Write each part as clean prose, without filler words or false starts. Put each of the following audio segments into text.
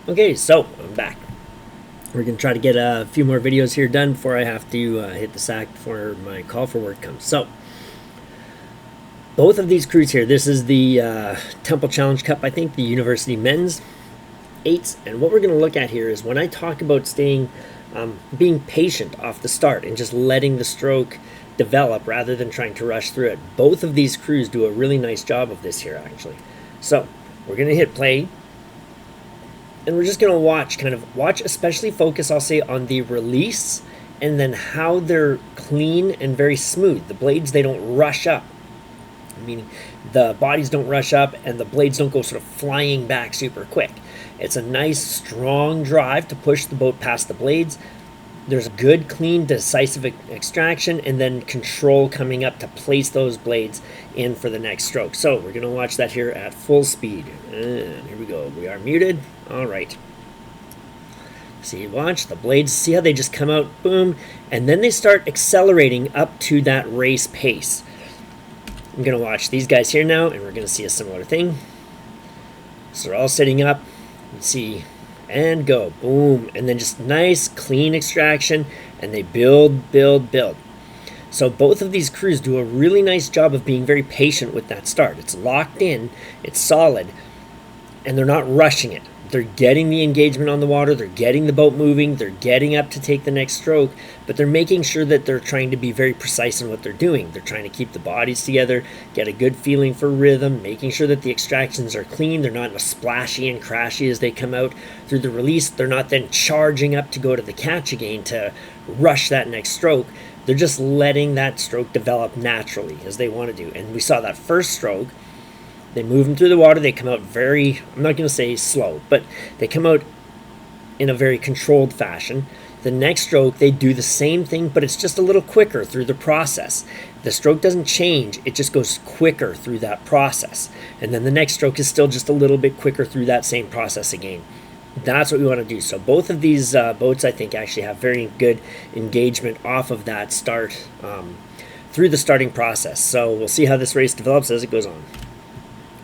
Okay, so I'm back. We're going to try to get a few more videos here done before I have to hit the sack before my call for work comes. So, both of these crews here, this is the Temple Challenge Cup, I think, the University Men's 8s. And what we're going to look at here is when I talk about being patient off the start and just letting the stroke develop rather than trying to rush through it. Both of these crews do a really nice job of this here, actually. So, we're going to hit play. And we're just going to watch, especially focus, I'll say, on the release and then how they're clean and very smooth. The blades, they don't rush up, meaning the bodies don't rush up and the blades don't go sort of flying back super quick. It's a nice, strong drive to push the boat past the blades. There's good, clean, decisive extraction, and then control coming up to place those blades in for the next stroke. So we're going to watch that here at full speed. And here we go. We are muted. All right. See, watch the blades. See how they just come out, boom, and then they start accelerating up to that race pace. I'm going to watch these guys here now, and we're going to see a similar thing. So they're all sitting up. Let's see. And go, boom, and then just nice, clean extraction, and they build. So both of these crews do a really nice job of being very patient with that start. It's locked in, it's solid, and they're not rushing it. They're getting the engagement on the water, they're getting the boat moving, they're getting up to take the next stroke, but they're making sure that they're trying to be very precise in what they're doing. They're trying to keep the bodies together, get a good feeling for rhythm, making sure that the extractions are clean. They're not splashy and crashy as they come out through the release. They're not then charging up to go to the catch again to rush that next stroke. They're just letting that stroke develop naturally as they want to do. And we saw that first stroke. They move them through the water. They come out very, I'm not going to say slow, but they come out in a very controlled fashion. The next stroke, they do the same thing, but it's just a little quicker through the process. The stroke doesn't change. It just goes quicker through that process. And then the next stroke is still just a little bit quicker through that same process again. That's what we want to do. So both of these boats, I think, actually have very good engagement off of that start through the starting process. So we'll see how this race develops as it goes on.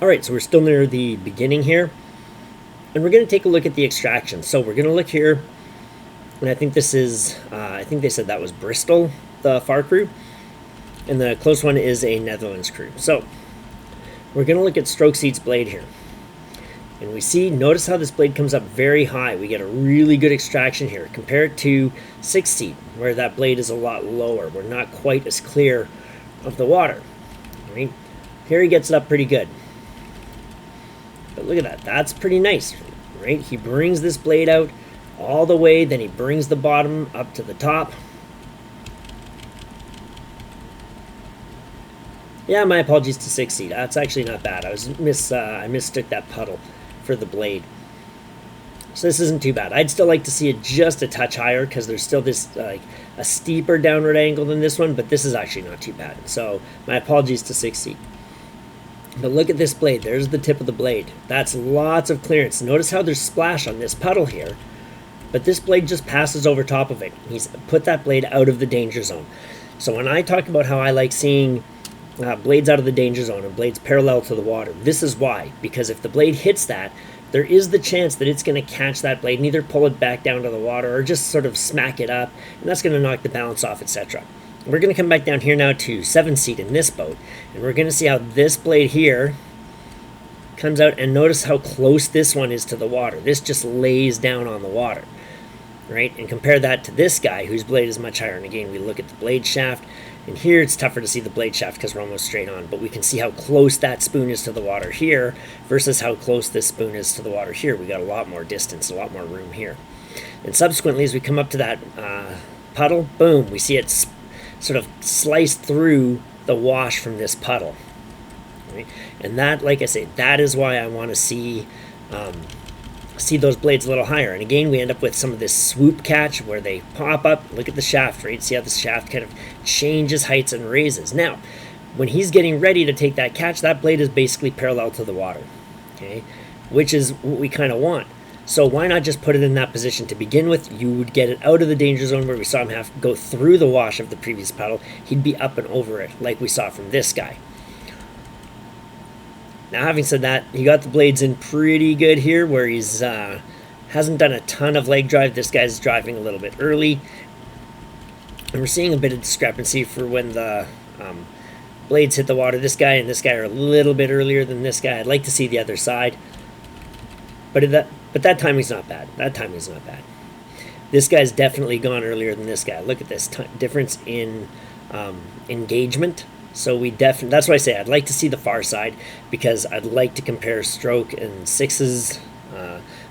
All right, so we're still near the beginning here, and we're going to take a look at the extraction. So we're going to look here, and I think this is, I think they said that was Bristol, the far crew, and the close one is a Netherlands crew. So we're going to look at stroke seat's blade here, and we see, notice how this blade comes up very high. We get a really good extraction here. Compare it to 6th seat, where that blade is a lot lower. We're not quite as clear of the water. Right? Here he gets it up pretty good. But look at that, that's pretty nice, right? He brings this blade out all the way, then he brings the bottom up to the top. Yeah, my apologies to 6th seat. That's actually not bad. I mistook that puddle for the blade. So this isn't too bad. I'd still like to see it just a touch higher because there's still this like a steeper downward angle than this one, but this is actually not too bad. So my apologies to 6th seat. But look at this blade. There's the tip of the blade. That's lots of clearance. Notice how there's splash on this puddle here. But this blade just passes over top of it. He's put that blade out of the danger zone. So when I talk about how I like seeing blades out of the danger zone and blades parallel to the water, this is why. Because if the blade hits that, there is the chance that it's going to catch that blade and either pull it back down to the water or just sort of smack it up. And that's going to knock the balance off, etc. We're going to come back down here now to 7th seat in this boat, and we're going to see how this blade here comes out, and notice how close this one is to the water. This just lays down on the water, right? And compare that to this guy whose blade is much higher. And again, we look at the blade shaft, and here it's tougher to see the blade shaft because we're almost straight on, but we can see how close that spoon is to the water here versus how close this spoon is to the water here. We got a lot more distance, a lot more room here. And subsequently, as we come up to that puddle, boom, we see it sort of sliced through the wash from this puddle, right? And that, like I say, that is why I want to see those blades a little higher. And again, we end up with some of this swoop catch where they pop up. Look at the shaft, right? See how the shaft kind of changes heights and raises. Now, when he's getting ready to take that catch, that blade is basically parallel to the water, okay? Which is what we kind of want. So why not just put it in that position to begin with? You would get it out of the danger zone where we saw him have to go through the wash of the previous puddle. He'd be up and over it like we saw from this guy. Now, having said that, he got the blades in pretty good here where he's Hasn't done a ton of leg drive. This guy's driving a little bit early. And we're seeing a bit of discrepancy for when the blades hit the water. This guy and this guy are a little bit earlier than this guy. I'd like to see the other side. But that timing's not bad. That timing's not bad. This guy's definitely gone earlier than this guy. Look at this difference in engagement. So that's why I say I'd like to see the far side, because I'd like to compare stroke and sixes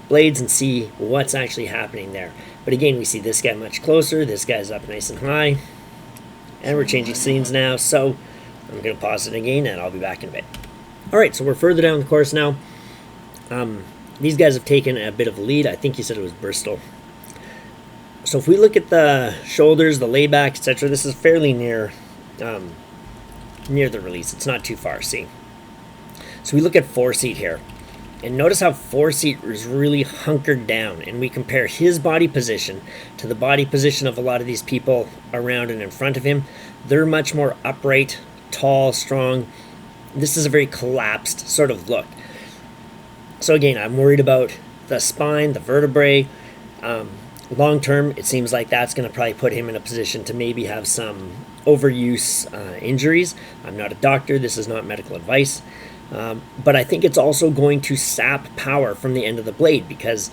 blades and see what's actually happening there. But again, we see this guy much closer. This guy's up nice and high. And we're changing scenes now. So I'm going to pause it again and I'll be back in a bit. All right, so we're further down the course now. These guys have taken a bit of a lead. I think you said it was Bristol. So if we look at the shoulders, the layback, etc., this is fairly near the release. It's not too far, see? So we look at 4-seat here. And notice how 4-seat is really hunkered down. And we compare his body position to the body position of a lot of these people around and in front of him. They're much more upright, tall, strong. This is a very collapsed sort of look. So again, I'm worried about the spine, the vertebrae. Long term, it seems like that's going to probably put him in a position to maybe have some overuse injuries. I'm not a doctor. This is not medical advice. But I think it's also going to sap power from the end of the blade, because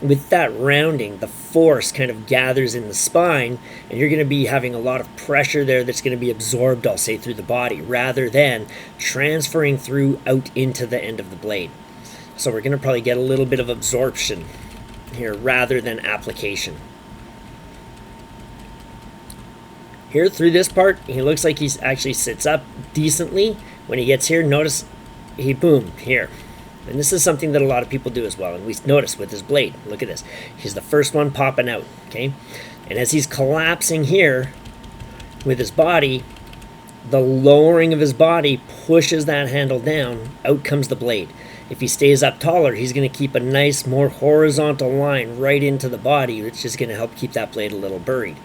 with that rounding, the force kind of gathers in the spine, and you're going to be having a lot of pressure there that's going to be absorbed, I'll say, through the body, rather than transferring through out into the end of the blade. So we're going to probably get a little bit of absorption here rather than application. Here through this part, he looks like he actually sits up decently. When he gets here, notice he boom here. And this is something that a lot of people do as well. And we notice with his blade, look at this. He's the first one popping out, okay? And as he's collapsing here with his body, the lowering of his body pushes that handle down. Out comes the blade. If he stays up taller, he's going to keep a nice, more horizontal line right into the body, which is going to help keep that blade a little buried,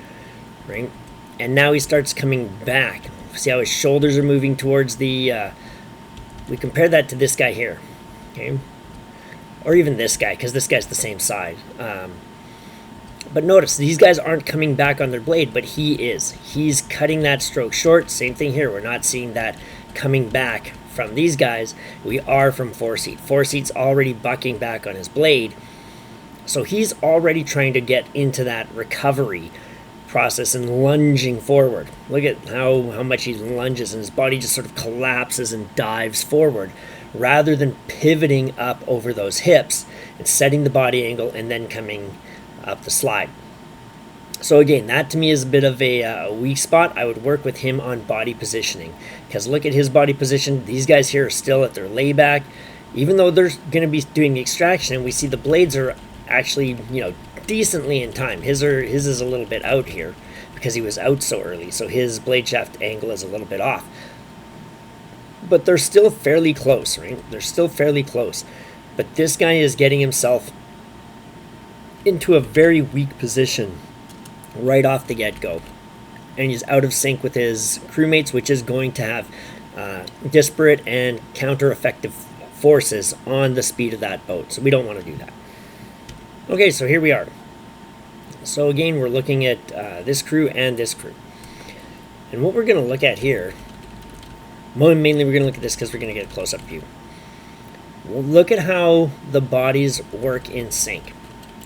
right? And now he starts coming back. See how his shoulders are moving towards the... we compare that to this guy here, okay? Or even this guy, because this guy's the same side. But notice, these guys aren't coming back on their blade, but he is. He's cutting that stroke short. Same thing here. We're not seeing that coming back from these guys. We are from 4-seat. 4-seat's already bucking back on his blade. So he's already trying to get into that recovery process and lunging forward. Look at how much he lunges, and his body just sort of collapses and dives forward rather than pivoting up over those hips and setting the body angle and then coming up the slide. So again, that to me is a bit of a weak spot. I would work with him on body positioning, because look at his body position. These guys here are still at their layback. Even though they're going to be doing the extraction, we see the blades are actually, decently in time. His is a little bit out here because he was out so early. So his blade shaft angle is a little bit off. But they're still fairly close, right? They're still fairly close. But this guy is getting himself into a very weak position right off the get-go, and he's out of sync with his crewmates, which is going to have disparate and counter-effective forces on the speed of that boat, so we don't want to do that. Okay, so here we are. So again, we're looking at this crew and this crew, and what we're going to look at here, mainly we're going to look at this because we're going to get a close-up view. We'll look at how the bodies work in sync.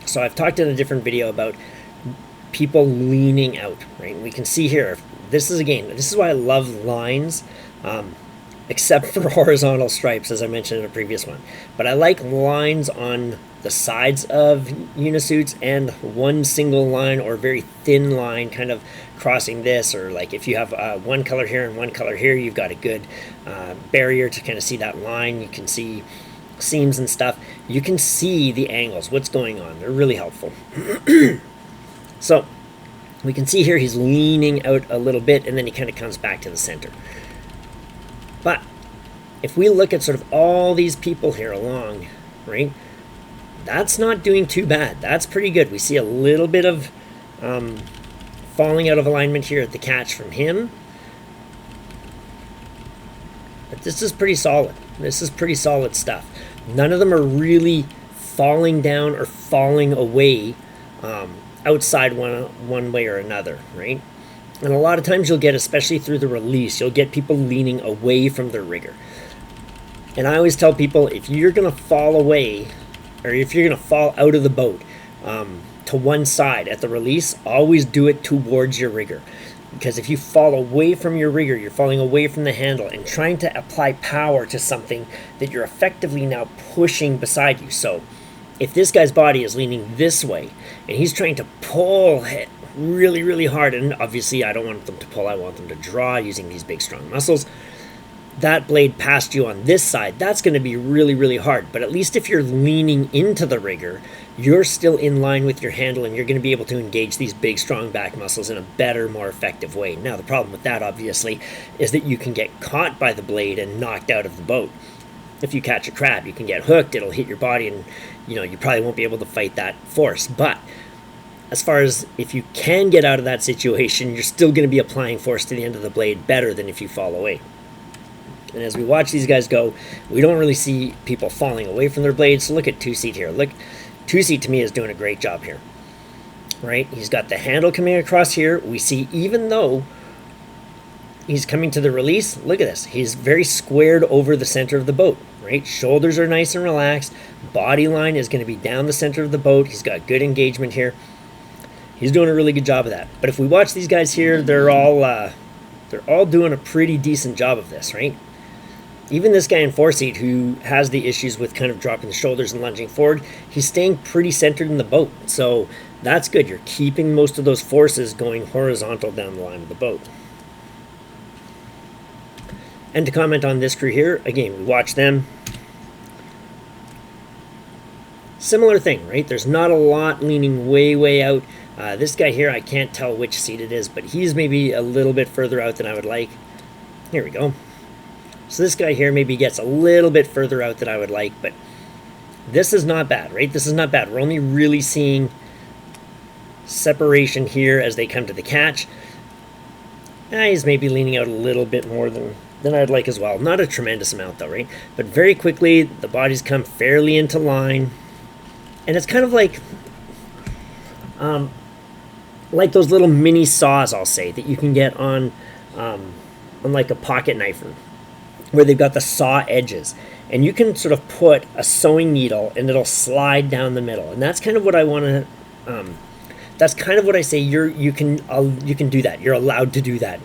So I've talked in a different video about people leaning out, right? We can see here, this is why I love lines, except for horizontal stripes, as I mentioned in a previous one. But I like lines on the sides of unisuits and one single line or very thin line kind of crossing this, or like if you have one color here and one color here, you've got a good barrier to kind of see that line. You can see seams and stuff. You can see the angles, what's going on. They're really helpful. So we can see here he's leaning out a little bit, and then he kind of comes back to the center. But if we look at sort of all these people here along, right, that's not doing too bad. That's pretty good. We see a little bit of falling out of alignment here at the catch from him. But this is pretty solid. This is pretty solid stuff. None of them are really falling down or falling away outside one way or another, right? And a lot of times you'll get, especially through the release, you'll get people leaning away from their rigger. And I always tell people, if you're going to fall away, or if you're going to fall out of the boat to one side at the release, always do it towards your rigger. Because if you fall away from your rigger, you're falling away from the handle and trying to apply power to something that you're effectively now pushing beside you. So if this guy's body is leaning this way and he's trying to pull really, really hard, and obviously I don't want them to pull, I want them to draw using these big, strong muscles, that blade past you on this side, that's going to be really, really hard. But at least if you're leaning into the rigger, you're still in line with your handle and you're going to be able to engage these big, strong back muscles in a better, more effective way. Now, the problem with that, obviously, is that you can get caught by the blade and knocked out of the boat. If you catch a crab, you can get hooked, it'll hit your body, and you probably won't be able to fight that force. But as far as if you can get out of that situation, you're still going to be applying force to the end of the blade better than if you fall away. And as we watch these guys go, we don't really see people falling away from their blades. So look at Two Seat here. Look, Two Seat to me is doing a great job here, right? He's got the handle coming across here. We see, even though he's coming to the release, look at this. He's very squared over the center of the boat, right? Shoulders are nice and relaxed. Body line is going to be down the center of the boat. He's got good engagement here. He's doing a really good job of that. But if we watch these guys here, they're all doing a pretty decent job of this, right? Even this guy in 4-seat, who has the issues with kind of dropping the shoulders and lunging forward, he's staying pretty centered in the boat. So that's good. You're keeping most of those forces going horizontal down the line of the boat. And to comment on this crew here, again, we watch them. Similar thing, right? There's not a lot leaning way, way out. This guy here, I can't tell which seat it is, but he's maybe a little bit further out than I would like. Here we go. So this guy here maybe gets a little bit further out than I would like, but this is not bad, right? This is not bad. We're only really seeing separation here as they come to the catch. He's maybe leaning out a little bit more than I'd like as well. Not a tremendous amount though, right? But very quickly, the bodies come fairly into line. And it's kind of like those little mini saws, I'll say, that you can get on like a pocket knife, where they've got the saw edges, and you can sort of put a sewing needle and it'll slide down the middle. And that's kind of what I want to that's kind of what I say. You can do that. You're allowed to do that.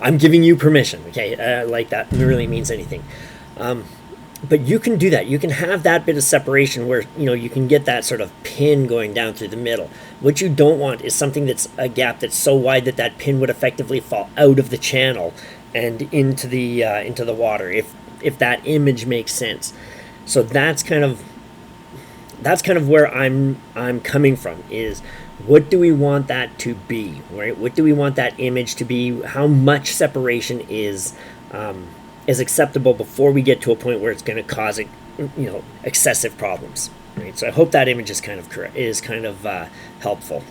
I'm giving you permission. Okay, like that really means anything. But you can do that. You can have that bit of separation where you can get that sort of pin going down through the middle. What you don't want is something that's a gap that's so wide that that pin would effectively fall out of the channel and into the water, if that image makes sense. So that's kind of where I'm coming from, is what do we want that to be, right? What do we want that image to be? How much separation is acceptable before we get to a point where it's going to cause excessive problems, right? So I hope that image is kind of helpful,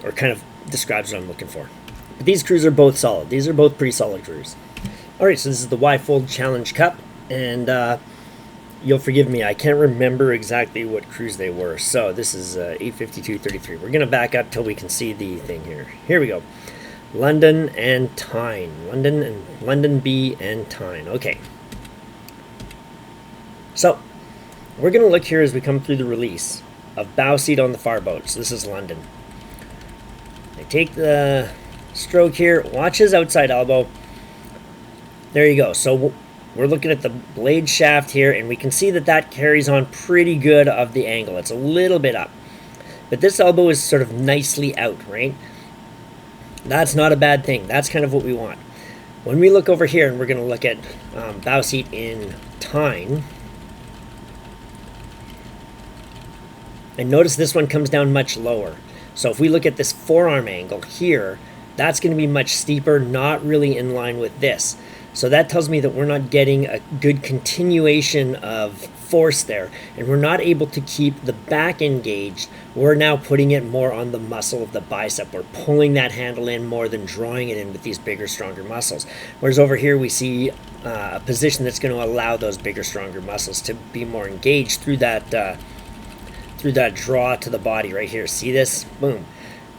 or kind of describes what I'm looking for. But these crews are both solid. These are both pretty solid crews. All right, so this is the Y-Fold Challenge Cup, and you'll forgive me, I can't remember exactly what crews they were. So this is 852.33. We're going to back up till we can see the thing here. Here we go. London and Tyne. London B and Tyne. Okay. So we're going to look here as we come through the release of bow seat on the far boat. So this is London. I take the stroke here. Watch his outside elbow. There you go. So we're looking at the blade shaft here, and we can see that carries on pretty good of the angle. It's a little bit up. But this elbow is sort of nicely out, right? That's not a bad thing. That's kind of what we want. When we look over here, and we're going to look at bow seat in Tyne, and notice this one comes down much lower. So if we look at this forearm angle here, that's going to be much steeper, not really in line with this. So that tells me that we're not getting a good continuation of force there, and we're not able to keep the back engaged. We're now putting it more on the muscle of the bicep. We're pulling that handle in more than drawing it in with these bigger, stronger muscles. Whereas over here we see a position that's going to allow those bigger, stronger muscles to be more engaged through that through that draw to the body right here. See this? Boom.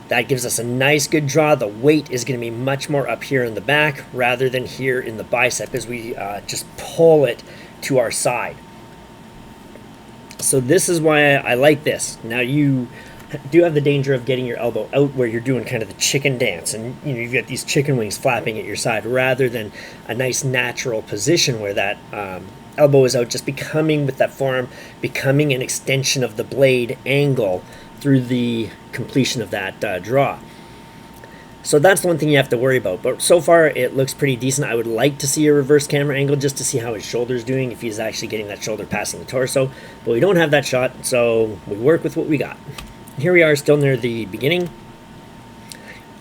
That gives us a nice good draw. The weight is going to be much more up here in the back rather than here in the bicep as we just pull it to our side. So this is why I like this. Now you do have the danger of getting your elbow out where you're doing kind of the chicken dance, and you've got these chicken wings flapping at your side rather than a nice natural position where that elbow is out, just becoming with that forearm, becoming an extension of the blade angle through the completion of that draw. So that's the one thing you have to worry about. But so far, it looks pretty decent. I would like to see a reverse camera angle just to see how his shoulder's doing, if he's actually getting that shoulder passing the torso. But we don't have that shot, so we work with what we got. Here we are still near the beginning.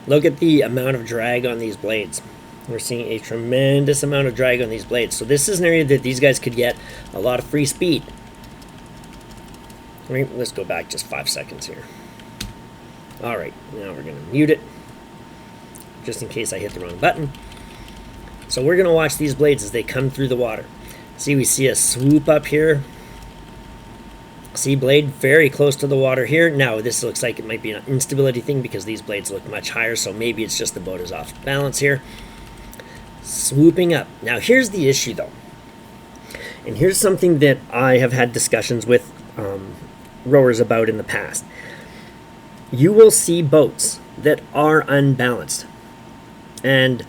Look at the amount of drag on these blades. We're seeing a tremendous amount of drag on these blades. So this is an area that these guys could get a lot of free speed. Let's go back just 5 seconds here. All right, now we're going to mute it, just in case I hit the wrong button. So we're going to watch these blades as they come through the water. See, we see a swoop up here. See, blade very close to the water here. Now, this looks like it might be an instability thing because these blades look much higher, so maybe it's just the boat is off balance here. Swooping up. Now, here's the issue, though. And here's something that I have had discussions with rowers about in the past. You will see boats that are unbalanced, and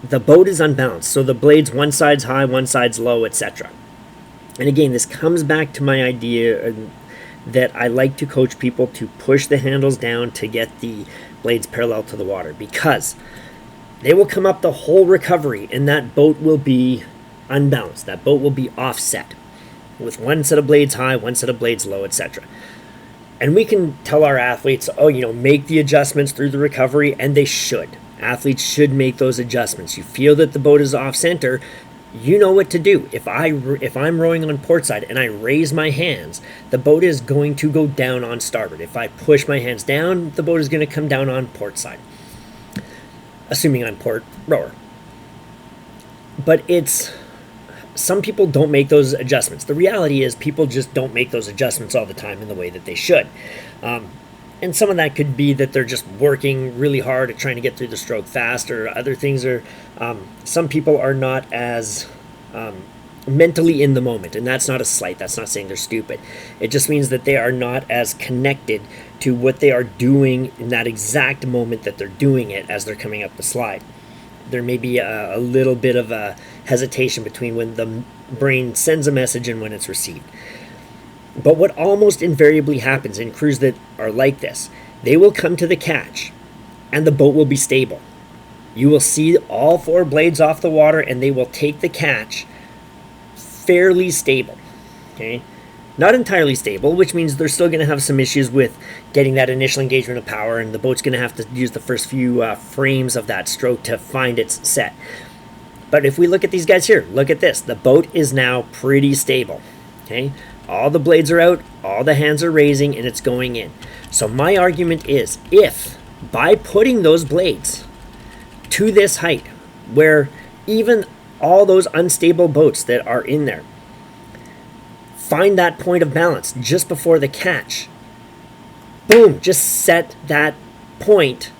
the boat is unbalanced, so the blades, one side's high, one side's low, etc. And again, this comes back to my idea that I like to coach people to push the handles down to get the blades parallel to the water, because they will come up the whole recovery and that boat will be unbalanced. That boat will be offset with one set of blades high, one set of blades low, etc. And we can tell our athletes, oh, make the adjustments through the recovery, and they should. Athletes should make those adjustments. You feel that the boat is off center, you know what to do. If I'm rowing on port side and I raise my hands, the boat is going to go down on starboard. If I push my hands down, the boat is going to come down on port side, assuming I'm port rower. But some people don't make those adjustments. The reality is people just don't make those adjustments all the time in the way that they should. And some of that could be that they're just working really hard at trying to get through the stroke fast, or other things are, some people are not as mentally in the moment, and that's not a slight. That's not saying they're stupid. It just means that they are not as connected to what they are doing in that exact moment that they're doing it as they're coming up the slide. There may be a little bit of a hesitation between when the brain sends a message and when it's received. But what almost invariably happens in crews that are like this, they will come to the catch and the boat will be stable. You will see all four blades off the water and they will take the catch fairly stable. Okay? Not entirely stable, which means they're still going to have some issues with getting that initial engagement of power, and the boat's going to have to use the first few frames of that stroke to find its set. But if we look at these guys here, look at this. The boat is now pretty stable. Okay? All the blades are out, all the hands are raising, and it's going in. So my argument is, if by putting those blades to this height, where even all those unstable boats that are in there find that point of balance just before the catch, boom, just set that point,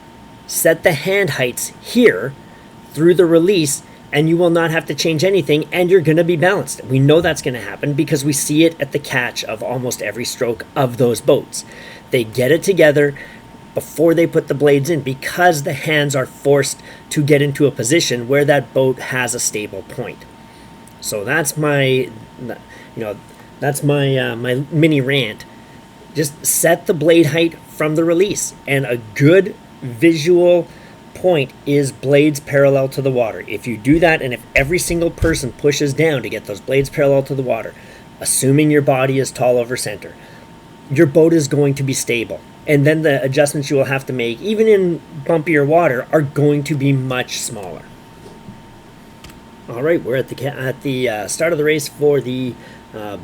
set the hand heights here through the release, and you will not have to change anything, and you're going to be balanced. We know that's going to happen because we see it at the catch of almost every stroke of those boats. They get it together before they put the blades in because the hands are forced to get into a position where that boat has a stable point. So that's my, my mini rant. Just set the blade height from the release, and a good visual point is blades parallel to the water. If you do that, and if every single person pushes down to get those blades parallel to the water, assuming your body is tall over center, your boat is going to be stable. And then the adjustments you will have to make, even in bumpier water, are going to be much smaller. All right, we're at the start of the race for the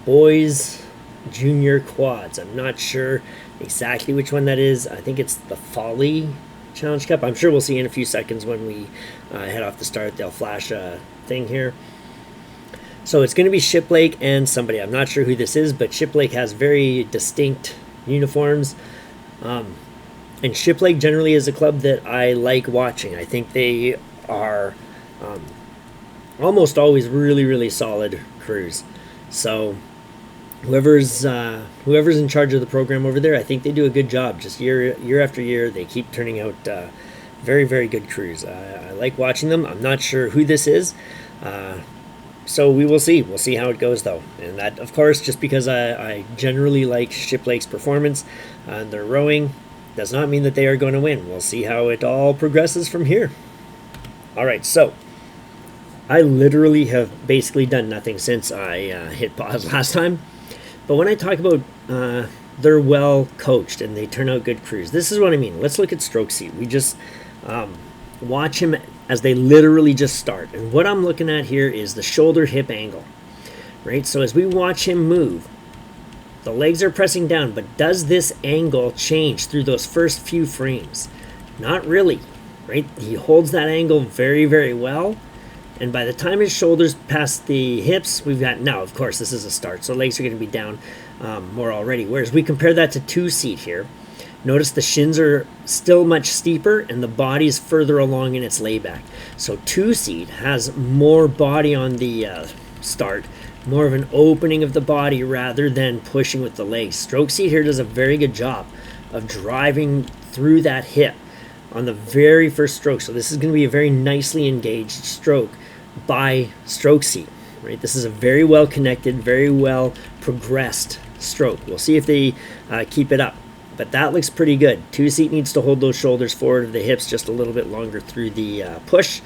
boys junior quads. I'm not sure exactly which one that is. I think it's the Folly Challenge Cup. I'm sure we'll see in a few seconds when we head off the start. They'll flash a thing here. So it's going to be Shiplake and somebody. I'm not sure who this is, but Shiplake has very distinct uniforms. And Shiplake generally is a club that I like watching. I think they are almost always really, really solid crews. So whoever's in charge of the program over there, I think they do a good job. Just year after year, they keep turning out very, very good crews. I like watching them. I'm not sure who this is. So we will see. We'll see how it goes, though. And that, of course, just because I generally like Shiplake's performance and their rowing, does not mean that they are going to win. We'll see how it all progresses from here. All right, so I literally have basically done nothing since I hit pause last time. But when I talk about they're well coached and they turn out good crews, this is what I mean. Let's look at stroke seat. We just watch him as they literally just start. And what I'm looking at here is the shoulder hip angle, right? So as we watch him move, the legs are pressing down, but does this angle change through those first few frames? Not really, right? He holds that angle very, very well. And by the time his shoulders pass the hips, we've got, now, of course, this is a start, so legs are going to be down more already. Whereas we compare that to two-seat here. Notice the shins are still much steeper and the body is further along in its layback. So two-seat has more body on the start, more of an opening of the body rather than pushing with the legs. Stroke seat here does a very good job of driving through that hip on the very first stroke. So this is going to be a very nicely engaged stroke by stroke seat, right? This is a very well connected, very well progressed stroke. We'll see if they keep it up, but that looks pretty good. Two seat needs to hold those shoulders forward of the hips just a little bit longer through the push,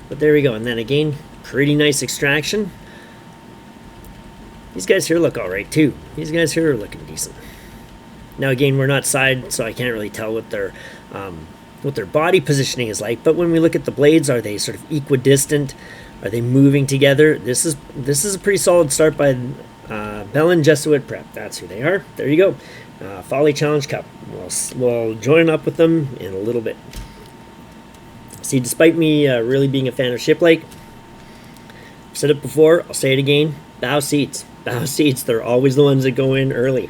but there we go. And then again, pretty nice extraction. These guys here look all right too. These guys here are looking decent. Now again, we're not side, so I can't really tell what their body positioning is like. But when we look at the blades, are they sort of equidistant? Are they moving together? This is a pretty solid start by Bellin Jesuit Prep. That's who they are. There you go. Folly Challenge Cup. We'll join up with them in a little bit. See, despite me really being a fan of Shiplake, I've said it before, I'll say it again, bow seats. Bow seats, they're always the ones that go in early.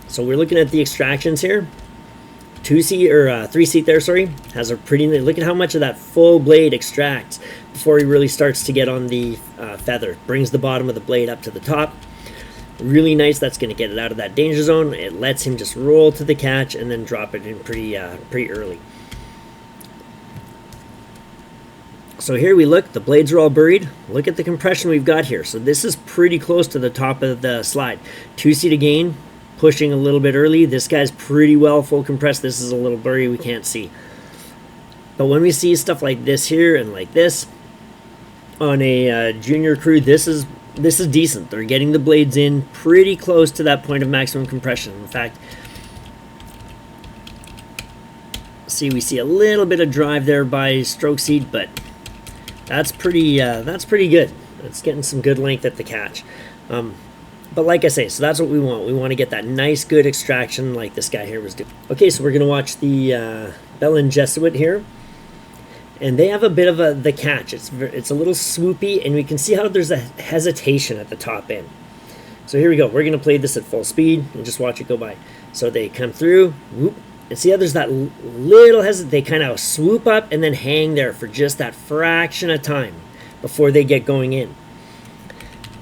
So we're looking at the extractions here. Two-seat or three-seat there, sorry, has a pretty, look at how much of that full blade extracts before he really starts to get on the feather. Brings the bottom of the blade up to the top. Really nice. That's going to get it out of that danger zone. It lets him just roll to the catch and then drop it in pretty early. So here we look, the blades are all buried. Look at the compression we've got here. So this is pretty close to the top of the slide. Two-seat again, pushing a little bit early. This guy's pretty well full compressed. This is a little blurry, we can't see. But when we see stuff like this here and like this on a junior crew, this is decent. They're getting the blades in pretty close to that point of maximum compression. In fact, see, we see a little bit of drive there by stroke seat, but that's pretty good. It's getting some good length at the catch. But like I say, so that's what we want. We want to get that nice, good extraction like this guy here was doing. Okay, so we're going to watch the Bellin Jesuit here. And they have a bit of the catch. It's a little swoopy, and we can see how there's a hesitation at the top end. So here we go. We're going to play this at full speed and just watch it go by. So they come through, whoop, and see how there's that little they kind of swoop up and then hang there for just that fraction of time before they get going in.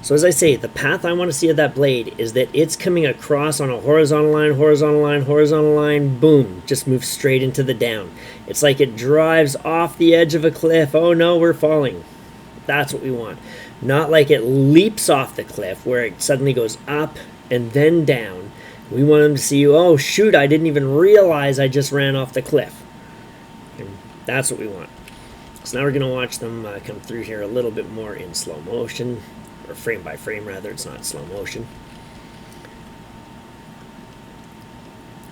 So as I say, the path I want to see of that blade is that it's coming across on a horizontal line, horizontal line, horizontal line, boom, just moves straight into the down. It's like it drives off the edge of a cliff. Oh no, we're falling. That's what we want. Not like it leaps off the cliff where it suddenly goes up and then down. We want them to see, oh shoot, I didn't even realize I just ran off the cliff. And that's what we want. So now we're going to watch them come through here a little bit more in slow motion. Or frame by frame rather, it's not slow motion.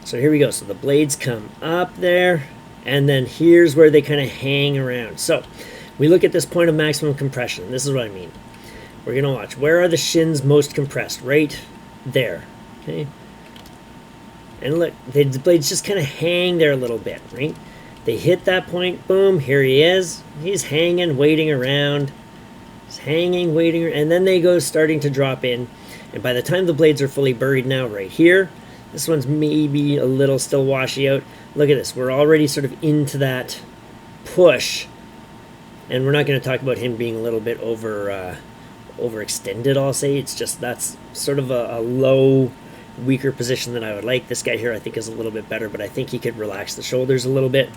So here we go. So the blades come up there, and then here's where they kind of hang around. So we look at this point of maximum compression. This is what I mean. We're going to watch. Where are the shins most compressed? Right there. Okay. And look, the blades just kind of hang there a little bit, right? They hit that point, boom, here he is. He's hanging, waiting around. He's hanging, waiting, and then they go starting to drop in. And by the time the blades are fully buried now, right here, this one's maybe a little still washy out. Look at this, we're already sort of into that push. And we're not going to talk about him being a little bit overextended, I'll say. It's just that's sort of a low, weaker position than I would like. This guy here I think is a little bit better, but I think he could relax the shoulders a little bit.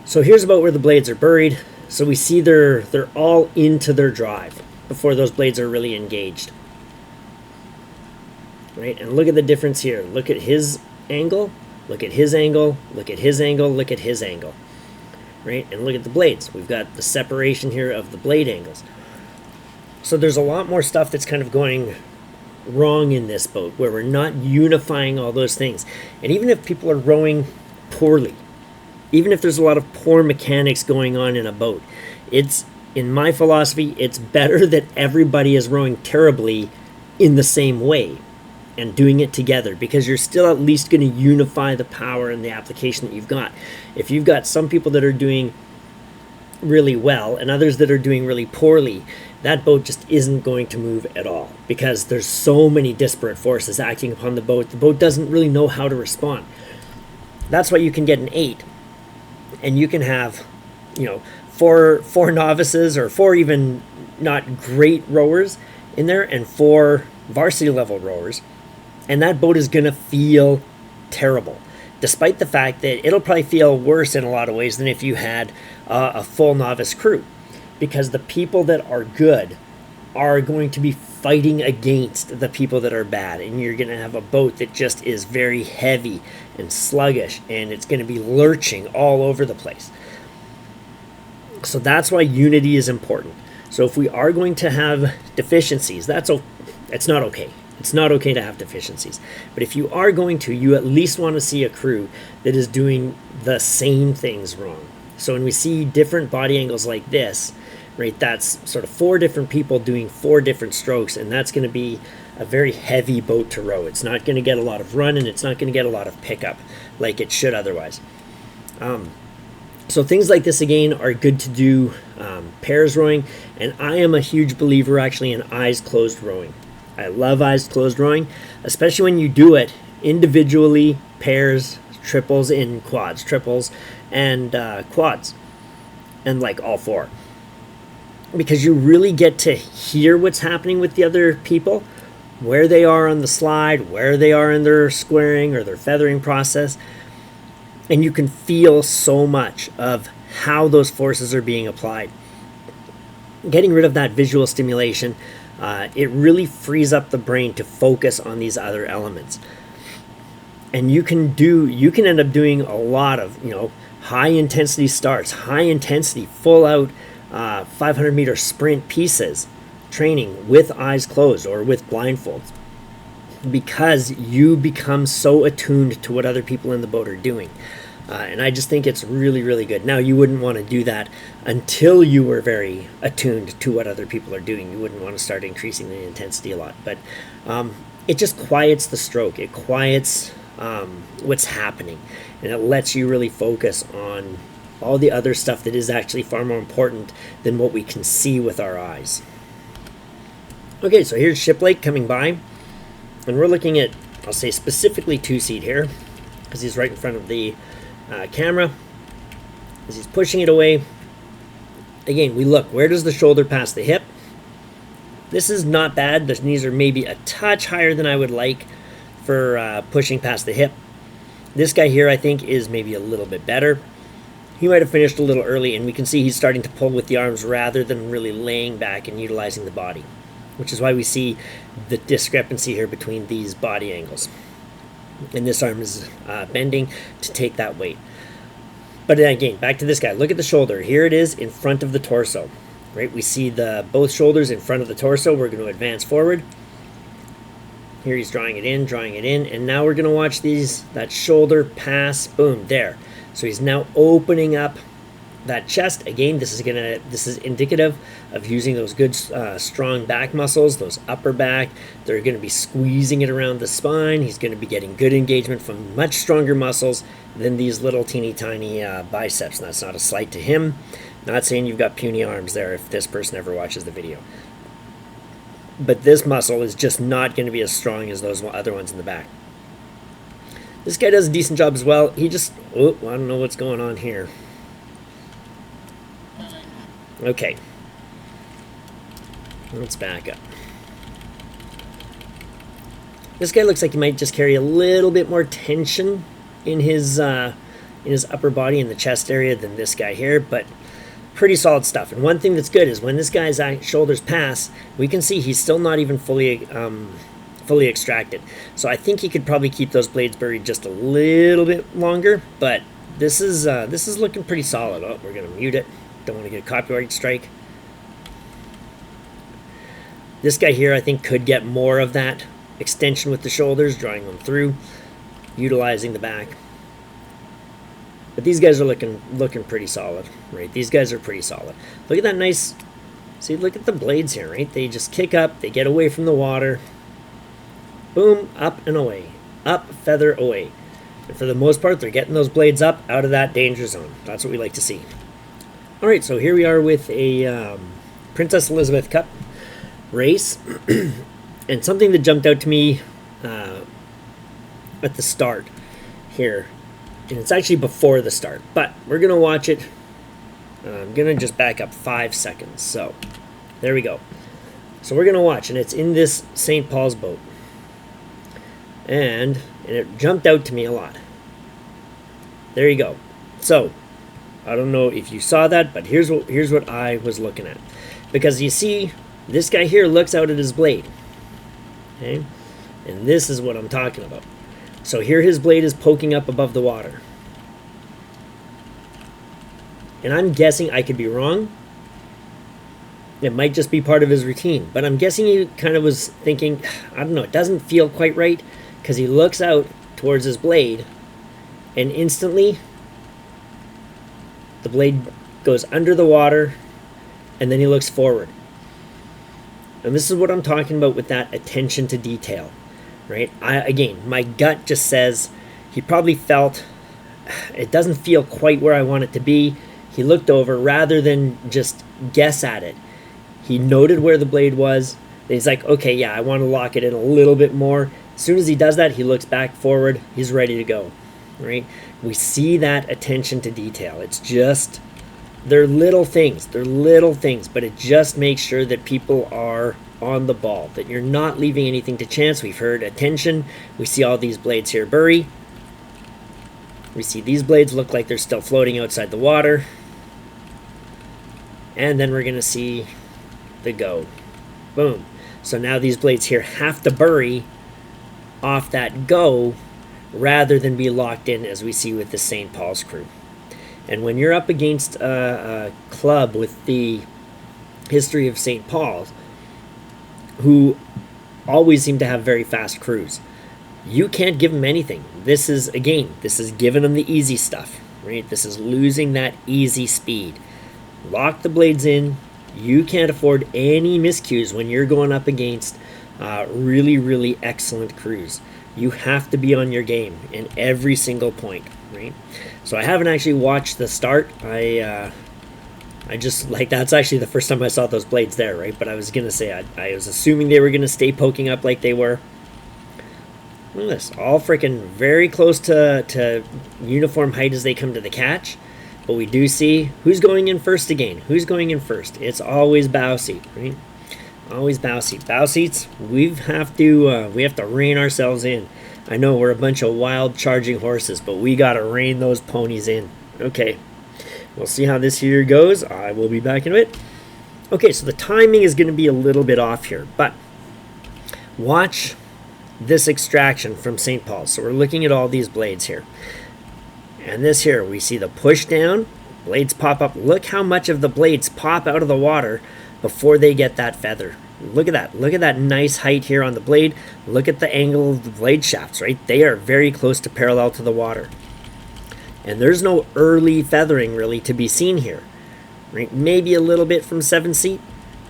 So here's about where the blades are buried. So we see they're all into their drive before those blades are really engaged. Right? And look at the difference here. Look at his angle, look at his angle, look at his angle, look at his angle. Right? And look at the blades. We've got the separation here of the blade angles. So there's a lot more stuff that's kind of going wrong in this boat where we're not unifying all those things. And even if people are rowing poorly, even if there's a lot of poor mechanics going on in a boat, it's, in my philosophy, it's better that everybody is rowing terribly in the same way and doing it together, because you're still at least going to unify the power and the application that you've got. If you've got some people that are doing really well and others that are doing really poorly, that boat just isn't going to move at all, because there's so many disparate forces acting upon the boat. The boat doesn't really know how to respond. That's why you can get an 8 and you can have, you know, four novices or 4 even not great rowers in there and 4 varsity level rowers, and that boat is going to feel terrible, despite the fact that it'll probably feel worse in a lot of ways than if you had a full novice crew, because the people that are good are going to be fighting against the people that are bad, and you're going to have a boat that just is very heavy and sluggish, and it's going to be lurching all over the place. So that's why unity is important. So if we are going to have deficiencies, it's not okay. It's not okay to have deficiencies. But if you are going to, you at least want to see a crew that is doing the same things wrong. So when we see different body angles like this, right, that's sort of 4 different people doing 4 different strokes, and that's going to be a very heavy boat to row. It's not going to get a lot of run, and it's not going to get a lot of pickup like it should otherwise. So things like this, again, are good to do pairs rowing, and I am a huge believer actually in eyes closed rowing. I love eyes closed rowing, especially when you do it individually, pairs, triples in quads, triples and quads, and like all 4. Because you really get to hear what's happening with the other people, where they are on the slide, where they are in their squaring or their feathering process, and you can feel so much of how those forces are being applied. Getting rid of that visual stimulation, it really frees up the brain to focus on these other elements. And you can end up doing a lot of, you know, high intensity starts, high intensity, full out 500 meter sprint pieces training with eyes closed or with blindfolds, because you become so attuned to what other people in the boat are doing. And I just think it's really, really good. Now, you wouldn't want to do that until you were very attuned to what other people are doing. You wouldn't want to start increasing the intensity a lot. But it just quiets the stroke. It quiets what's happening. And it lets you really focus on all the other stuff that is actually far more important than what we can see with our eyes. Okay, so here's Shiplake coming by. And we're looking at, I'll say specifically 2-seat here, because he's right in front of the camera. As he's pushing it away, again, we look, where does the shoulder pass the hip? This is not bad. The knees are maybe a touch higher than I would like for pushing past the hip. This guy here, I think, is maybe a little bit better. He might have finished a little early, and we can see he's starting to pull with the arms rather than really laying back and utilizing the body, which is why we see the discrepancy here between these body angles. And this arm is bending to take that weight. But then again, back to this guy. Look at the shoulder. Here it is in front of the torso. Right? We see both shoulders in front of the torso. We're going to advance forward. Here he's drawing it in, and now we're going to watch that shoulder pass. Boom, there. So he's now opening up that chest, again, this is indicative of using those good strong back muscles, those upper back. They're going to be squeezing it around the spine. He's going to be getting good engagement from much stronger muscles than these little teeny tiny biceps. And that's not a slight to him. Not saying you've got puny arms there if this person ever watches the video. But this muscle is just not going to be as strong as those other ones in the back. This guy does a decent job as well. He just, I don't know what's going on here. Okay. Let's back up. This guy looks like he might just carry a little bit more tension in his upper body, in the chest area, than this guy here, but pretty solid stuff. And one thing that's good is when this guy's shoulders pass, we can see he's still not even fully extracted. So I think he could probably keep those blades buried just a little bit longer, but this is looking pretty solid. Oh, we're gonna mute it. Don't want to get a copyright strike. This guy here, I think, could get more of that extension with the shoulders, drawing them through, utilizing the back. But these guys are looking pretty solid, right? These guys are pretty solid. Look at that nice, see, look at the blades here, right? They just kick up, they get away from the water. Boom, up and away. Up, feather, away. And for the most part, they're getting those blades up out of that danger zone. That's what we like to see. All right, so here we are with a Princess Elizabeth Cup race. And something that jumped out to me at the start here, and it's actually before the start, but we're going to watch it. I'm going to just back up 5 seconds. So there we go. So we're going to watch, and it's in this St. Paul's boat. And it jumped out to me a lot. There you go. So I don't know if you saw that, but here's what I was looking at. Because you see, this guy here looks out at his blade. Okay? And this is what I'm talking about. So here his blade is poking up above the water. And I'm guessing, I could be wrong. It might just be part of his routine. But I'm guessing he kind of was thinking, I don't know, it doesn't feel quite right. Because he looks out towards his blade. And instantly, the blade goes under the water. And then he looks forward. And this is what I'm talking about with that attention to detail. Right? Again, my gut just says he probably felt it doesn't feel quite where I want it to be. He looked over rather than just guess at it. He noted where the blade was. And he's like, okay, yeah, I want to lock it in a little bit more. As soon as he does that, he looks back forward. He's ready to go. Right? We see that attention to detail. It's just, they're little things. They're little things, but it just makes sure that people are on the ball, that you're not leaving anything to chance. We've heard attention. We see all these blades here bury. We see these blades look like they're still floating outside the water. And then we're going to see the go. Boom. So now these blades here have to bury off that go rather than be locked in, as we see with the St. Paul's crew. And when you're up against a club with the history of St. Paul's, who always seem to have very fast crews, you can't give them anything. This is giving them the easy stuff, right? This is losing that easy speed. Lock the blades in. You can't afford any miscues when you're going up against really, really excellent crews. You have to be on your game in every single point, right? So I haven't actually watched the start. I just, like, that's actually the first time I saw those blades there, right? But I was going to say, I was assuming they were going to stay poking up like they were. Look at this. All freaking very close to uniform height as they come to the catch. But we do see who's going in first again. Who's going in first? It's always bow seat, right? Always bow seat. Bow seats, we have to rein ourselves in. I know we're a bunch of wild charging horses, but we got to rein those ponies in. Okay. We'll see how this here goes. I will be back in a bit. Okay, so the timing is going to be a little bit off here, but watch this extraction from St. Paul's. So we're looking at all these blades here. And this here, we see the push down, blades pop up. Look how much of the blades pop out of the water before they get that feather. Look at that. Look at that nice height here on the blade. Look at the angle of the blade shafts, right? They are very close to parallel to the water. And there's no early feathering really to be seen here, right? Maybe a little bit from 7 seat,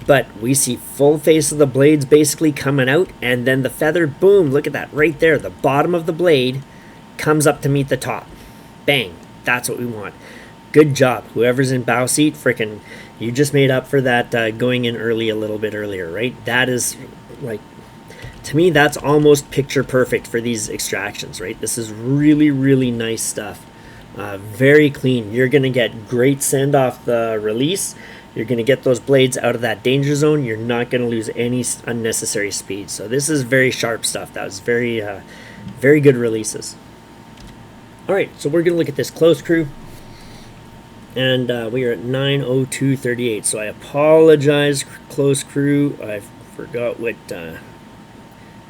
but we see full face of the blades basically coming out, and then the feather, boom, look at that right there. The bottom of the blade comes up to meet the top. Bang, that's what we want. Good job. Whoever's in bow seat, frickin', you just made up for that going in early a little bit earlier, right? That is, like, to me, that's almost picture perfect for these extractions, right? This is really, really nice stuff. Very clean. You're going to get great send off the release. You're going to get those blades out of that danger zone. You're not going to lose any unnecessary speed. So this is very sharp stuff. That was very, very good releases. All right, so we're going to look at this close crew. And we are at 9:02:38. So I apologize, close crew. I forgot what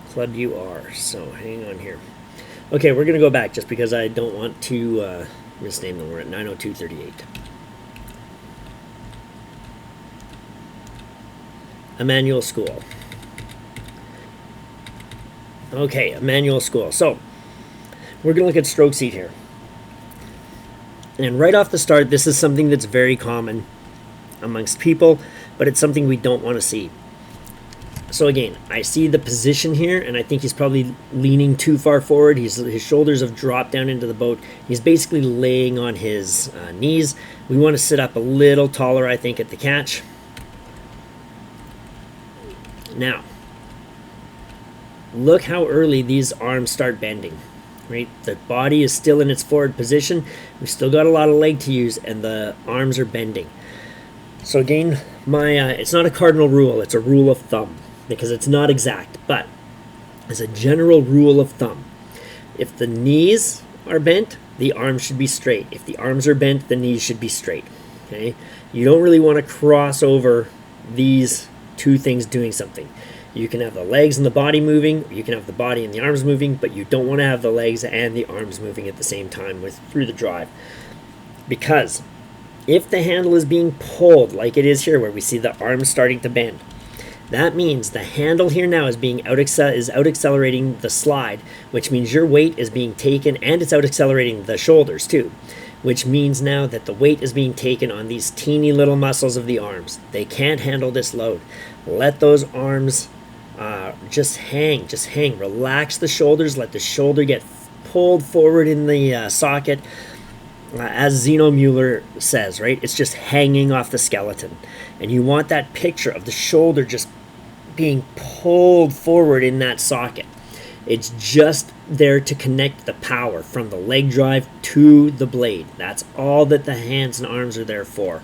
club you are. So hang on here. Okay, we're going to go back just because I don't want to misname them. We're at 9:02:38. Emmanuel School. Okay, Emmanuel School. So we're going to look at stroke seat here. And right off the start, this is something that's very common amongst people, but it's something we don't want to see. So again, I see the position here, and I think he's probably leaning too far forward. His shoulders have dropped down into the boat. He's basically laying on his knees. We want to sit up a little taller, I think, at the catch. Now, look how early these arms start bending. Right, the body is still in its forward position. We've still got a lot of leg to use, and the arms are bending. So again, it's not a cardinal rule, it's a rule of thumb, because it's not exact, but as a general rule of thumb, if the knees are bent, the arms should be straight. If the arms are bent, the knees should be straight. Okay, you don't really want to cross over these two things doing something. You can have the legs and the body moving, you can have the body and the arms moving, but you don't want to have the legs and the arms moving at the same time through the drive. Because if the handle is being pulled, like it is here where we see the arms starting to bend, that means the handle here now is out accelerating the slide, which means your weight is being taken, and it's out accelerating the shoulders too, which means now that the weight is being taken on these teeny little muscles of the arms. They can't handle this load. Let those arms just hang, relax the shoulders, let the shoulder get pulled forward in the socket. As Zeno Mueller says, right, it's just hanging off the skeleton. And you want that picture of the shoulder just being pulled forward in that socket. It's just there to connect the power from the leg drive to the blade. That's all that the hands and arms are there for.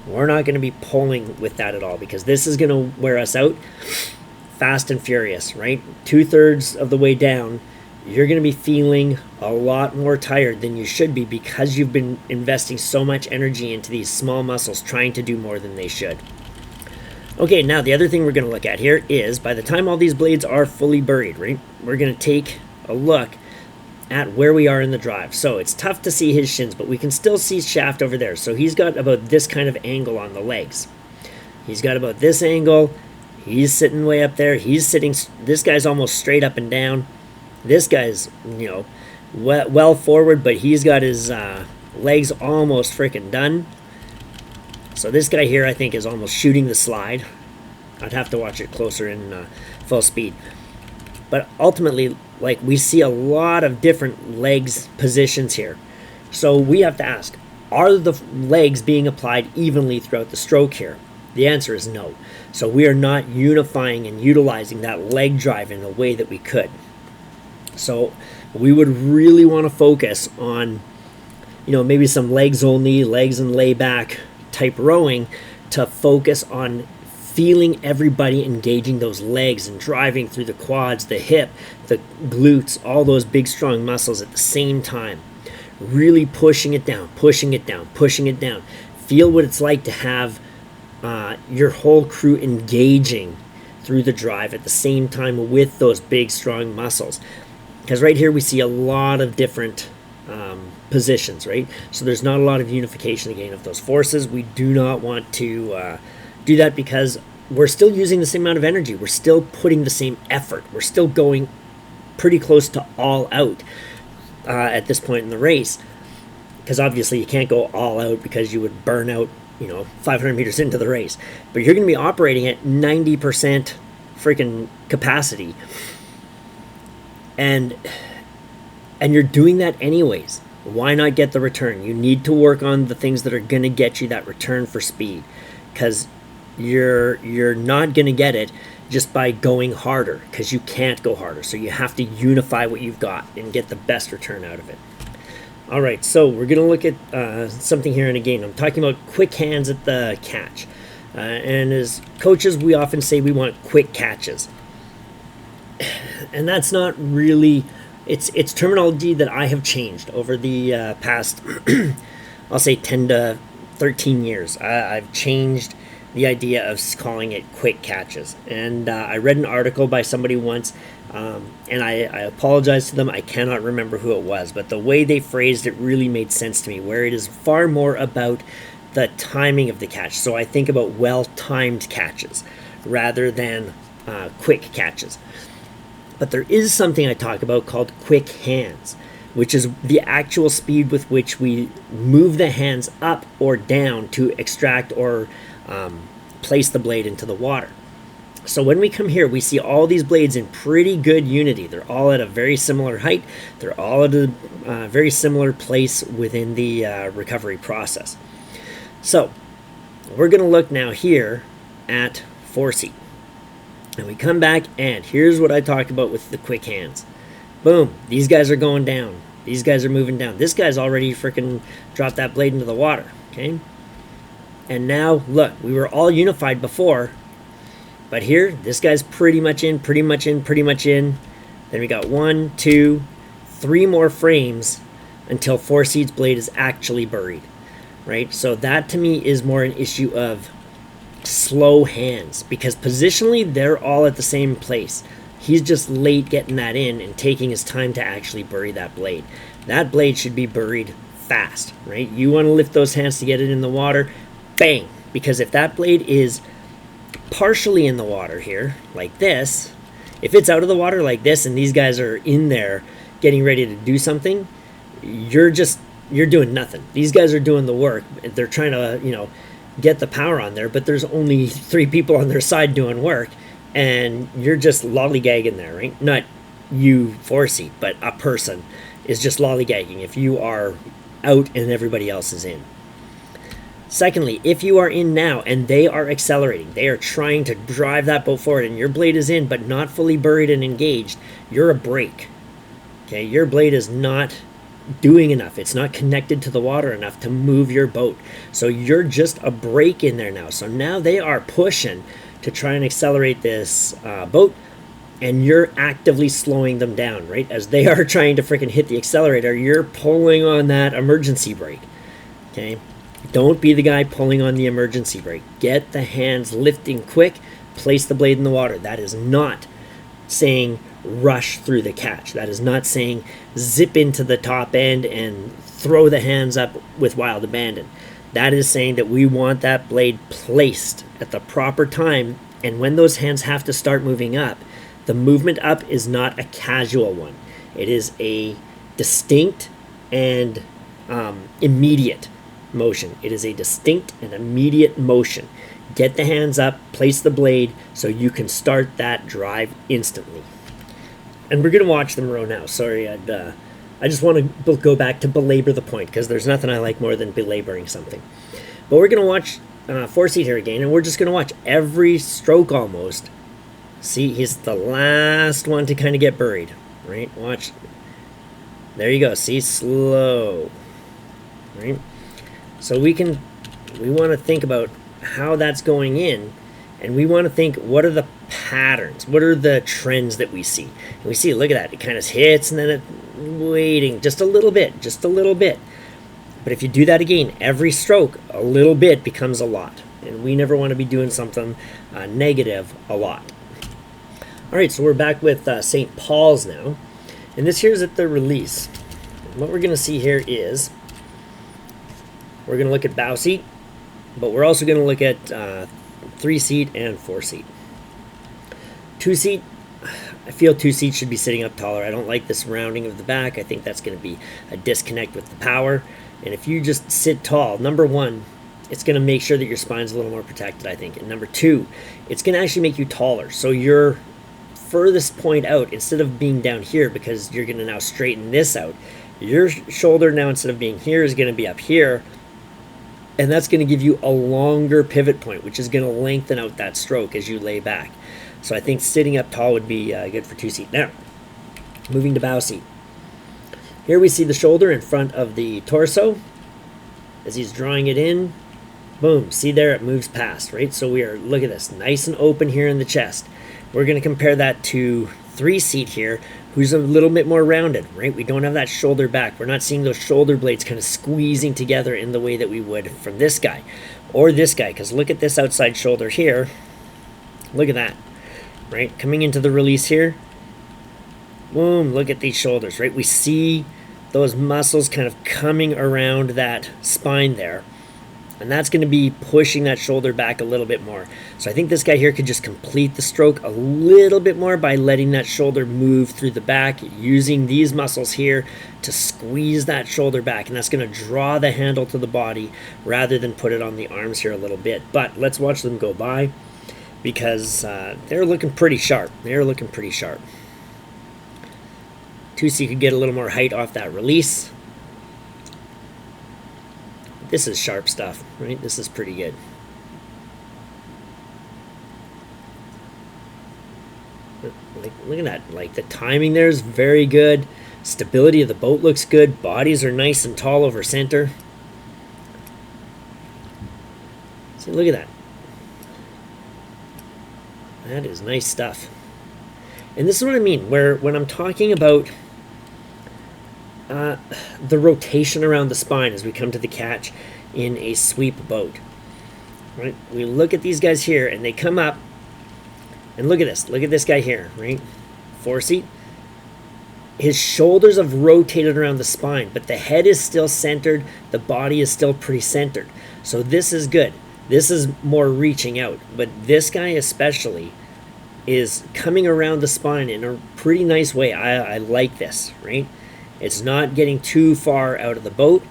We're not going to be pulling with that at all, because this is going to wear us out fast and furious, right? 2/3 of the way down, you're going to be feeling a lot more tired than you should be, because you've been investing so much energy into these small muscles trying to do more than they should. Okay, now the other thing we're going to look at here is, by the time all these blades are fully buried, right, we're going to take a look at where we are in the drive. So it's tough to see his shins, but we can still see shaft over there. So he's got about this kind of angle on the legs. He's got about this angle. He's sitting way up there. He's sitting, this guy's almost straight up and down. This guy's, well forward, but he's got his legs almost freaking done. So this guy here, I think, is almost shooting the slide. I'd have to watch it closer in full speed. But ultimately, like, we see a lot of different legs positions here. So we have to ask, are the legs being applied evenly throughout the stroke here? The answer is no. So we are not unifying and utilizing that leg drive in the way that we could. So we would really want to focus on, maybe some legs only, legs and lay back type rowing, to focus on feeling everybody engaging those legs and driving through the quads, the hip, the glutes, all those big strong muscles at the same time. Really pushing it down, pushing it down, pushing it down. Feel what it's like to have your whole crew engaging through the drive at the same time with those big strong muscles. Because right here we see a lot of different positions, right? So there's not a lot of unification again of those forces. We do not want to do that, because we're still using the same amount of energy. We're still putting the same effort. We're still going pretty close to all out at this point in the race. because obviously you can't go all out because you would burn out, 500 meters into the race. But you're going to be operating at 90% freaking capacity, and you're doing that anyways. Why not get the return? You need to work on the things that are going to get you that return for speed, because you're not going to get it just by going harder, because you can't go harder. So you have to unify what you've got and get the best return out of it. All right, so we're going to look at something here, and again, I'm talking about quick hands at the catch. And as coaches, we often say we want quick catches. And that's not really, it's terminology that I have changed over the past, I'll say 10 to 13 years. I've changed the idea of calling it quick catches. And I read an article by somebody once, and I apologize to them. I cannot remember who it was, but the way they phrased it really made sense to me, where it is far more about the timing of the catch. So I think about well-timed catches rather than quick catches. But there is something I talk about called quick hands, which is the actual speed with which we move the hands up or down to extract or place the blade into the water. So when we come here, we see all these blades in pretty good unity. They're all at a very similar height. They're all at a very similar place within the recovery process. So we're going to look now here at 4-seat. And we come back, and here's what I talked about with the quick hands. Boom, these guys are going down. These guys are moving down. This guy's already freaking dropped that blade into the water, okay? And now, look, we were all unified before, but here, this guy's pretty much in, pretty much in, pretty much in. Then we got 1, 2, 3 more frames until 4-seat's blade is actually buried, right? So that, to me, is more an issue of slow hands, because positionally they're all at the same place. He's just late getting that in and taking his time to actually bury that blade. That blade should be buried fast, right? You want to lift those hands to get it in the water, bang, because if that blade is partially in the water here like this, if it's out of the water like this and these guys are in there getting ready to do something, you're doing nothing. These guys are doing the work. They're trying to, get the power on there, but there's only 3 people on their side doing work, and you're just lollygagging there, right? Not you 4-seat, but a person is just lollygagging if you are out and everybody else is in. Secondly, if you are in now and they are accelerating, they are trying to drive that boat forward and your blade is in but not fully buried and engaged, you're a brake. Okay, your blade is not doing enough. It's not connected to the water enough to move your boat. So you're just a brake in there now. So now they are pushing to try and accelerate this boat, and you're actively slowing them down, right? As they are trying to freaking hit the accelerator, you're pulling on that emergency brake, okay? Don't be the guy pulling on the emergency brake. Get the hands lifting quick, place the blade in the water. That is not saying rush through the catch. That is not saying zip into the top end and throw the hands up with wild abandon. That is saying that we want that blade placed at the proper time, and when those hands have to start moving up, the movement up is not a casual one. It is a distinct and immediate motion. It is a distinct and immediate motion. Get the hands up, place the blade so you can start that drive instantly. And we're going to watch them row now. Sorry, I just want to go back to belabor the point, because there's nothing I like more than belaboring something. But we're going to watch 4-seat here again, and we're just going to watch every stroke almost. See, he's the last one to kind of get buried, right? Watch. There you go. See, slow, right? So we want to think about how that's going in, and we want to think, what are the patterns? What are the trends that we see? And we see, look at that. It kind of hits, and then it waiting just a little bit. But if you do that again, every stroke, a little bit becomes a lot. And we never want to be doing something negative a lot. All right, so we're back with St. Paul's now. And this here's at the release. And what we're going to see here is, we're going to look at bow seat, but we're also going to look at 3-seat and 4-seat. 2-seat, I feel 2-seat should be sitting up taller. I don't like this rounding of the back. I think that's going to be a disconnect with the power. And if you just sit tall, number one, it's going to make sure that your spine's a little more protected, I think. And number two, it's going to actually make you taller. So your furthest point out, instead of being down here, because you're going to now straighten this out, your shoulder now, instead of being here, is going to be up here. And that's going to give you a longer pivot point, which is going to lengthen out that stroke as you lay back. So I think sitting up tall would be good for 2-seat. Now, moving to bow seat. Here we see the shoulder in front of the torso. As he's drawing it in, boom, see there, it moves past, right? So we are, look at this, nice and open here in the chest. We're going to compare that to 3-seat here, who's a little bit more rounded, right? We don't have that shoulder back. We're not seeing those shoulder blades kind of squeezing together in the way that we would from this guy or this guy, because look at this outside shoulder here. Look at that, right? Coming into the release here, boom, look at these shoulders, right? We see those muscles kind of coming around that spine there. And that's going to be pushing that shoulder back a little bit more. So I think this guy here could just complete the stroke a little bit more by letting that shoulder move through the back, using these muscles here to squeeze that shoulder back. And that's going to draw the handle to the body rather than put it on the arms here a little bit. But let's watch them go by, because they're looking pretty sharp. They're looking pretty sharp. 2-seat could get a little more height off that release. This is sharp stuff, right? This is pretty good. Look at that. Like, the timing there is very good. Stability of the boat looks good. Bodies are nice and tall over center. See, look at that. That is nice stuff. And this is what I mean, where when I'm talking about the rotation around the spine as we come to the catch in a sweep boat, right? We look at these guys here, and they come up, and look at this guy here, right? 4-seat. His shoulders have rotated around the spine, but the head is still centered, the body is still pretty centered. So this is good. This is more reaching out, but this guy especially is coming around the spine in a pretty nice way. I like this, right? It's not getting too far out of the boat.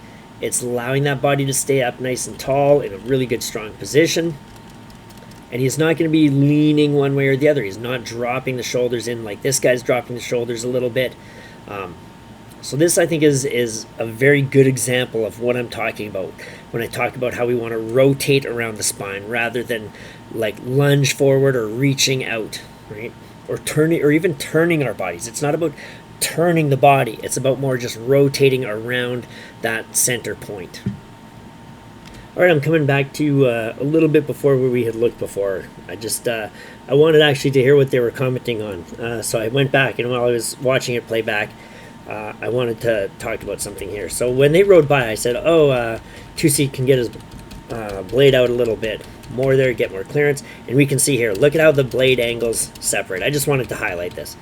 It's allowing that body to stay up nice and tall in a really good, strong position. And he's not going to be leaning one way or the other. He's not dropping the shoulders in like this guy's dropping the shoulders a little bit. So this, I think, is a very good example of what I'm talking about when I talk about how we want to rotate around the spine rather than like lunge forward or reaching out, right? Or turning, or even turning our bodies. It's not about turning the body. It's about more just rotating around that center point. All right, I'm coming back to a little bit before where we had looked before. I wanted actually to hear what they were commenting on. So I went back, and while I was watching it play back, I wanted to talk about something here. So when they rode by, I said, oh, 2-seat can get his blade out a little bit more there, get more clearance. And we can see here, look at how the blade angles separate. I just wanted to highlight this.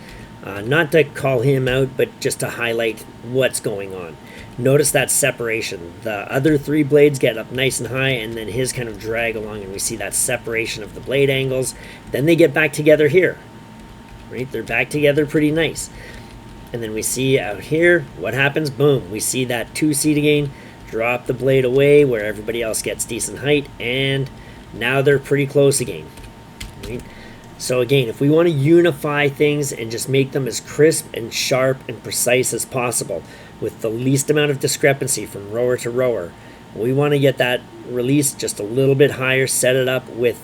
Not to call him out, but just to highlight what's going on. Notice that separation. The other 3 blades get up nice and high, and then his kind of drag along, and we see that separation of the blade angles. Then they get back together here, right? They're back together pretty nice. And then we see out here, what happens? Boom, we see that 2-seat again, drop the blade away where everybody else gets decent height, and now they're pretty close again, right? So again, if we want to unify things and just make them as crisp and sharp and precise as possible with the least amount of discrepancy from rower to rower, we want to get that release just a little bit higher, set it up with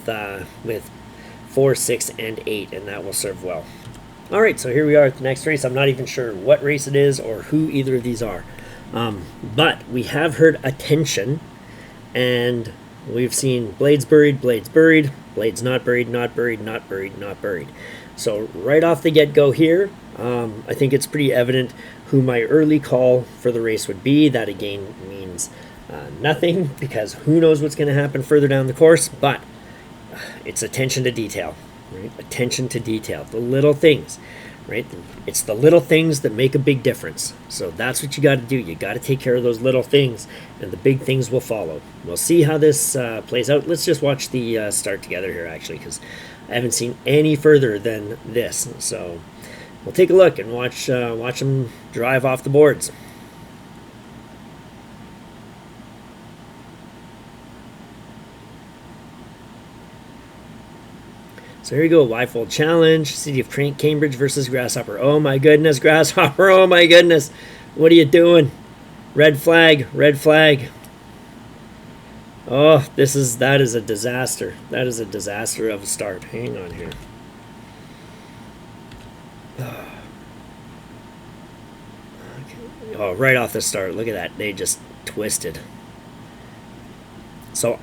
4, 6, and 8, and that will serve well. All right, so here we are at the next race. I'm not even sure what race it is or who either of these are. But we have heard attention, and we've seen blades buried, blades not buried, not buried, not buried, not buried. So right off the get-go here, I think it's pretty evident who my early call for the race would be. That again means nothing, because who knows what's going to happen further down the course, but it's attention to detail, right? Attention to detail, the little things, right? It's the little things that make a big difference. So that's what you got to do. You got to take care of those little things, and the big things will follow. We'll see how this plays out. Let's just watch the start together here, actually, because I haven't seen any further than this. So we'll take a look and watch them drive off the boards. So here you go, Y-fold challenge, City of Cambridge versus Grasshopper. Oh my goodness, Grasshopper, oh my goodness. What are you doing? Red flag, red flag. Oh, that is a disaster. That is a disaster of a start. Hang on here. Okay. Oh, right off the start, look at that. They just twisted. So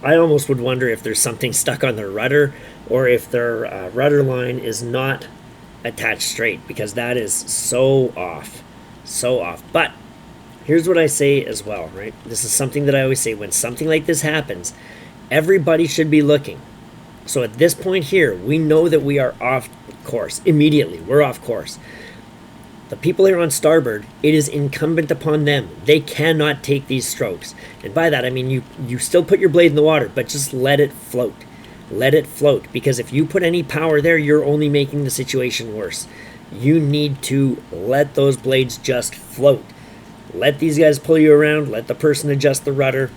I almost would wonder if there's something stuck on their rudder, or if their rudder line is not attached straight, because that is so off. So off. But here's what I say as well, right? This is something that I always say. When something like this happens, everybody should be looking. So at this point here, we know that we are off course. Immediately, we're off course. The people here on starboard, it is incumbent upon them. They cannot take these strokes. And by that, I mean you still put your blade in the water, but just let it float. Let it float. Because if you put any power there, you're only making the situation worse. You need to let those blades just float. Let these guys pull you around. Let the person adjust the rudder.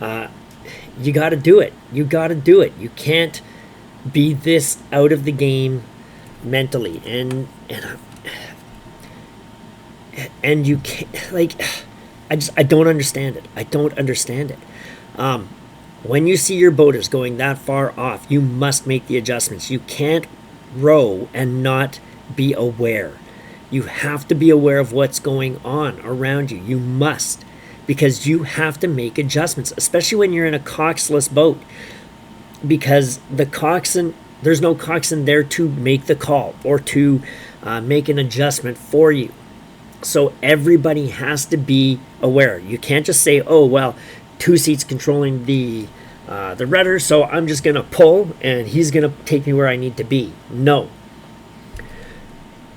You got to do it. You got to do it. You can't be this out of the game mentally. And you can't, like, I don't understand it. I don't understand it. When you see your boaters going that far off, you must make the adjustments. You can't row and not be aware. You have to be aware of what's going on around you. You must, because you have to make adjustments, especially when you're in a coxless boat, because the coxswain, there's no coxswain there to make the call or to make an adjustment for you. So everybody has to be aware. You can't just say, oh, well, two seats controlling the rudder, so I'm just going to pull and he's going to take me where I need to be. No.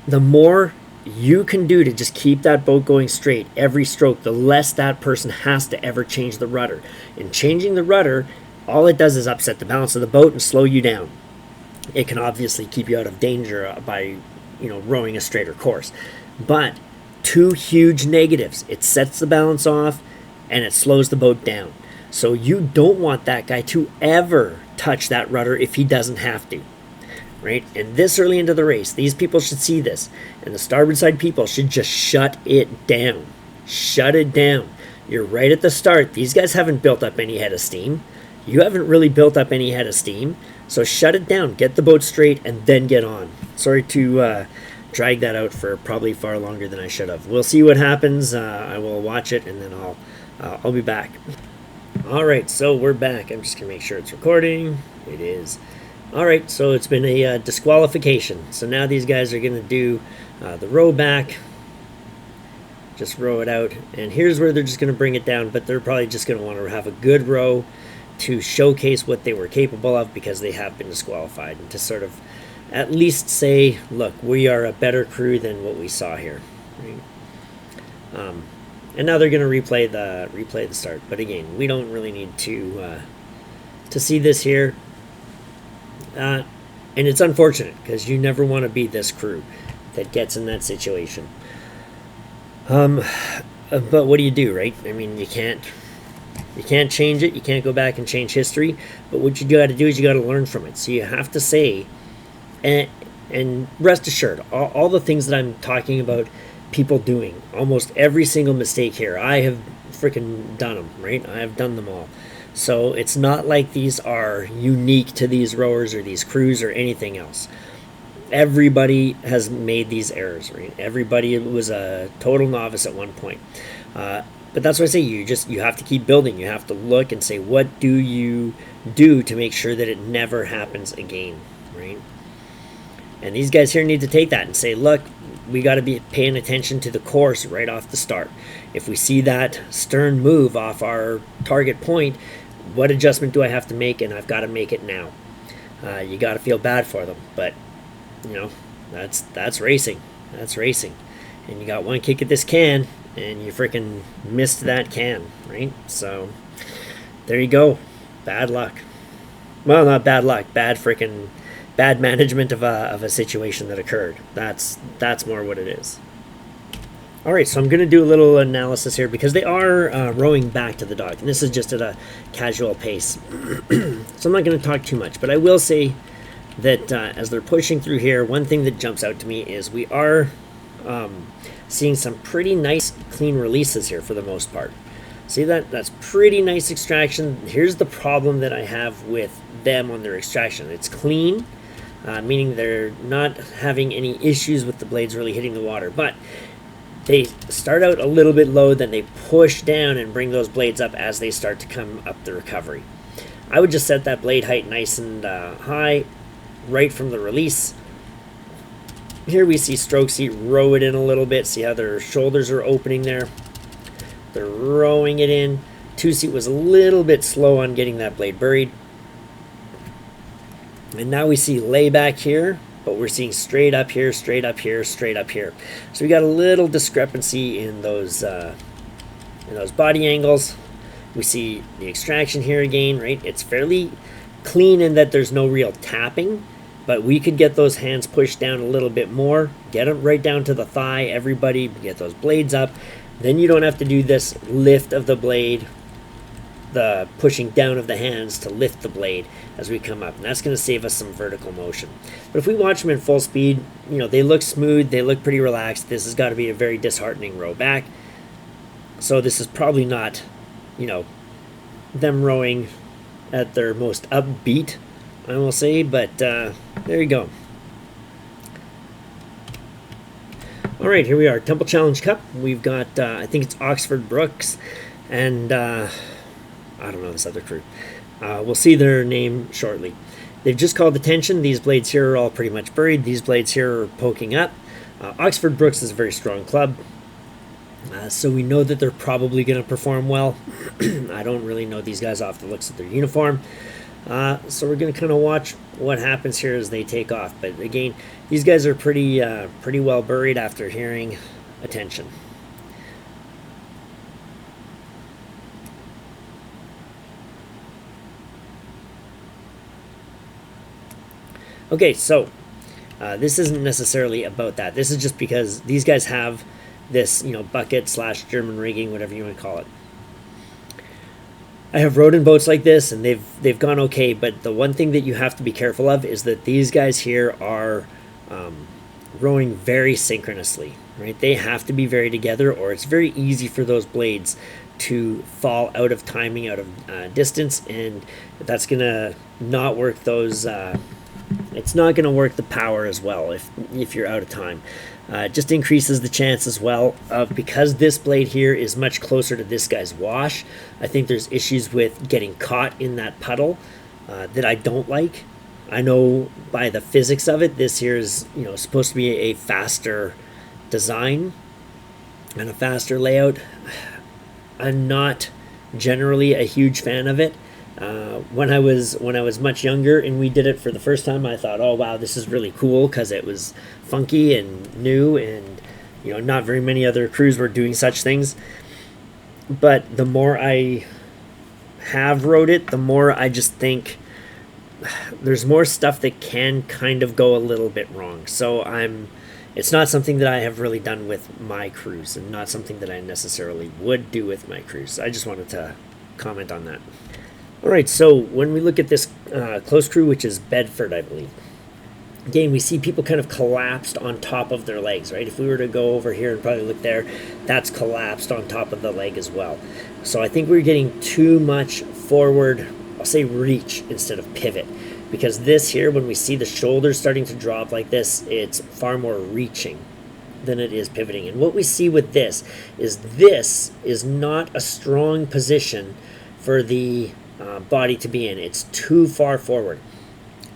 The more you can do to just keep that boat going straight every stroke, the less that person has to ever change the rudder. In changing the rudder, all it does is upset the balance of the boat and slow you down. It can obviously keep you out of danger by, rowing a straighter course. But two huge negatives. It sets the balance off and it slows the boat down. So you don't want that guy to ever touch that rudder if he doesn't have to. Right? And this early into the race, these people should see this. And the starboard side people should just shut it down. Shut it down. You're right at the start. These guys haven't built up any head of steam. You haven't really built up any head of steam. So shut it down. Get the boat straight and then get on. Sorry to drag that out for probably far longer than I should have. We'll see what happens. I will watch it and then I'll be back. All right, so we're back. I'm just gonna make sure it's recording. It is. All right, so it's been a disqualification. So now these guys are gonna do the row back. Just row it out, and here's where they're just gonna bring it down. But they're probably just gonna want to have a good row to showcase what they were capable of, because they have been disqualified, and to sort of at least say, look, we are a better crew than what we saw here. Right? And now they're going to replay the start. But again, we don't really need to see this here. And it's unfortunate, because you never want to be this crew that gets in that situation. But what do you do, right? I mean, you can't change it. You can't go back and change history. But what you got to do is you got to learn from it. So you have to say, and rest assured, all the things that I'm talking about, people doing, almost every single mistake here, I have freaking done them, right? I have done them all. So it's not like these are unique to these rowers or these crews or anything else. Everybody has made these errors, right? Everybody was a total novice at one point. But that's what I say, you have to keep building. You have to look and say, what do you do to make sure that it never happens again, right? And these guys here need to take that and say, look, we got to be paying attention to the course right off the start. If we see that stern move off our target point, what adjustment do I have to make? And I've got to make it now. You got to feel bad for them, but that's racing. That's racing. And you got one kick at this can, and you freaking missed that can, right? So there you go. Bad luck. Well, not bad luck. Bad management of a situation that occurred. That's more what it is. All right, so I'm going to do a little analysis here because they are rowing back to the dock, and this is just at a casual pace. So I'm not going to talk too much, but I will say that as they're pushing through here, one thing that jumps out to me is we are seeing some pretty nice clean releases here for the most part. See that? That's pretty nice extraction. Here's the problem that I have with them on their extraction. It's clean, meaning they're not having any issues with the blades really hitting the water, but they start out a little bit low, then they push down and bring those blades up as they start to come up the recovery. I would just set that blade height nice and high right from the release. Here we see stroke seat row it in a little bit. See how their shoulders are opening there? They're rowing it in. Two seat was a little bit slow on getting that blade buried. And now we see layback here, but we're seeing straight up here, straight up here, straight up here. So we got a little discrepancy in those body angles. We see the extraction here again, right? It's fairly clean in that there's no real tapping, but we could get those hands pushed down a little bit more, get them right down to the thigh, everybody, get those blades up. Then you don't have to do this lift of the blade, the pushing down of the hands to lift the blade as we come up, and that's going to save us some vertical motion. But if we watch them in full speed, you know, they look smooth, they look pretty relaxed. This has got to be a very disheartening row back. So this is probably not, you know, them rowing at their most upbeat, I will say, but there you go. All right, here we are, Temple Challenge Cup. We've got, I think it's Oxford Brooks, and I don't know this other crew. We'll see their name shortly. They've just called attention. These blades here are all pretty much buried. These blades here are poking up. Oxford Brooks is a very strong club, so we know that they're probably going to perform well. I don't really know these guys off the looks of their uniform. So we're going to kind of watch what happens here as they take off. But again, these guys are pretty well buried after hearing attention. Okay, so this isn't necessarily about that. This is just because these guys have this, you know, bucket / German rigging, whatever you want to call it. I have rowed in boats like this, and they've gone okay, but the one thing that you have to be careful of is that these guys here are rowing very synchronously, right? They have to be very together, or it's very easy for those blades to fall out of timing, out of distance, and that's going to not work those... it's not going to work the power as well if you're out of time. It just increases the chance as well of, because this blade here is much closer to this guy's wash, I think there's issues with getting caught in that puddle that I don't like. I know by the physics of it, this here is, you know, supposed to be a faster design and a faster layout. I'm not generally a huge fan of it. When I was much younger and we did it for the first time, I thought, oh wow, this is really cool because it was funky and new, and you know, not very many other crews were doing such things. But the more I have rowed it, the more I just think there's more stuff that can kind of go a little bit wrong. So it's not something that I have really done with my crews, and not something that I necessarily would do with my crews. I just wanted to comment on that. All right, so when we look at this close crew, which is Bedford, I believe, again, we see people kind of collapsed on top of their legs, right? If we were to go over here and probably look there, that's collapsed on top of the leg as well. So I think we're getting too much forward, I'll say reach instead of pivot, because this here, when we see the shoulders starting to drop like this, it's far more reaching than it is pivoting. And what we see with this is not a strong position for the body to be in. It's too far forward.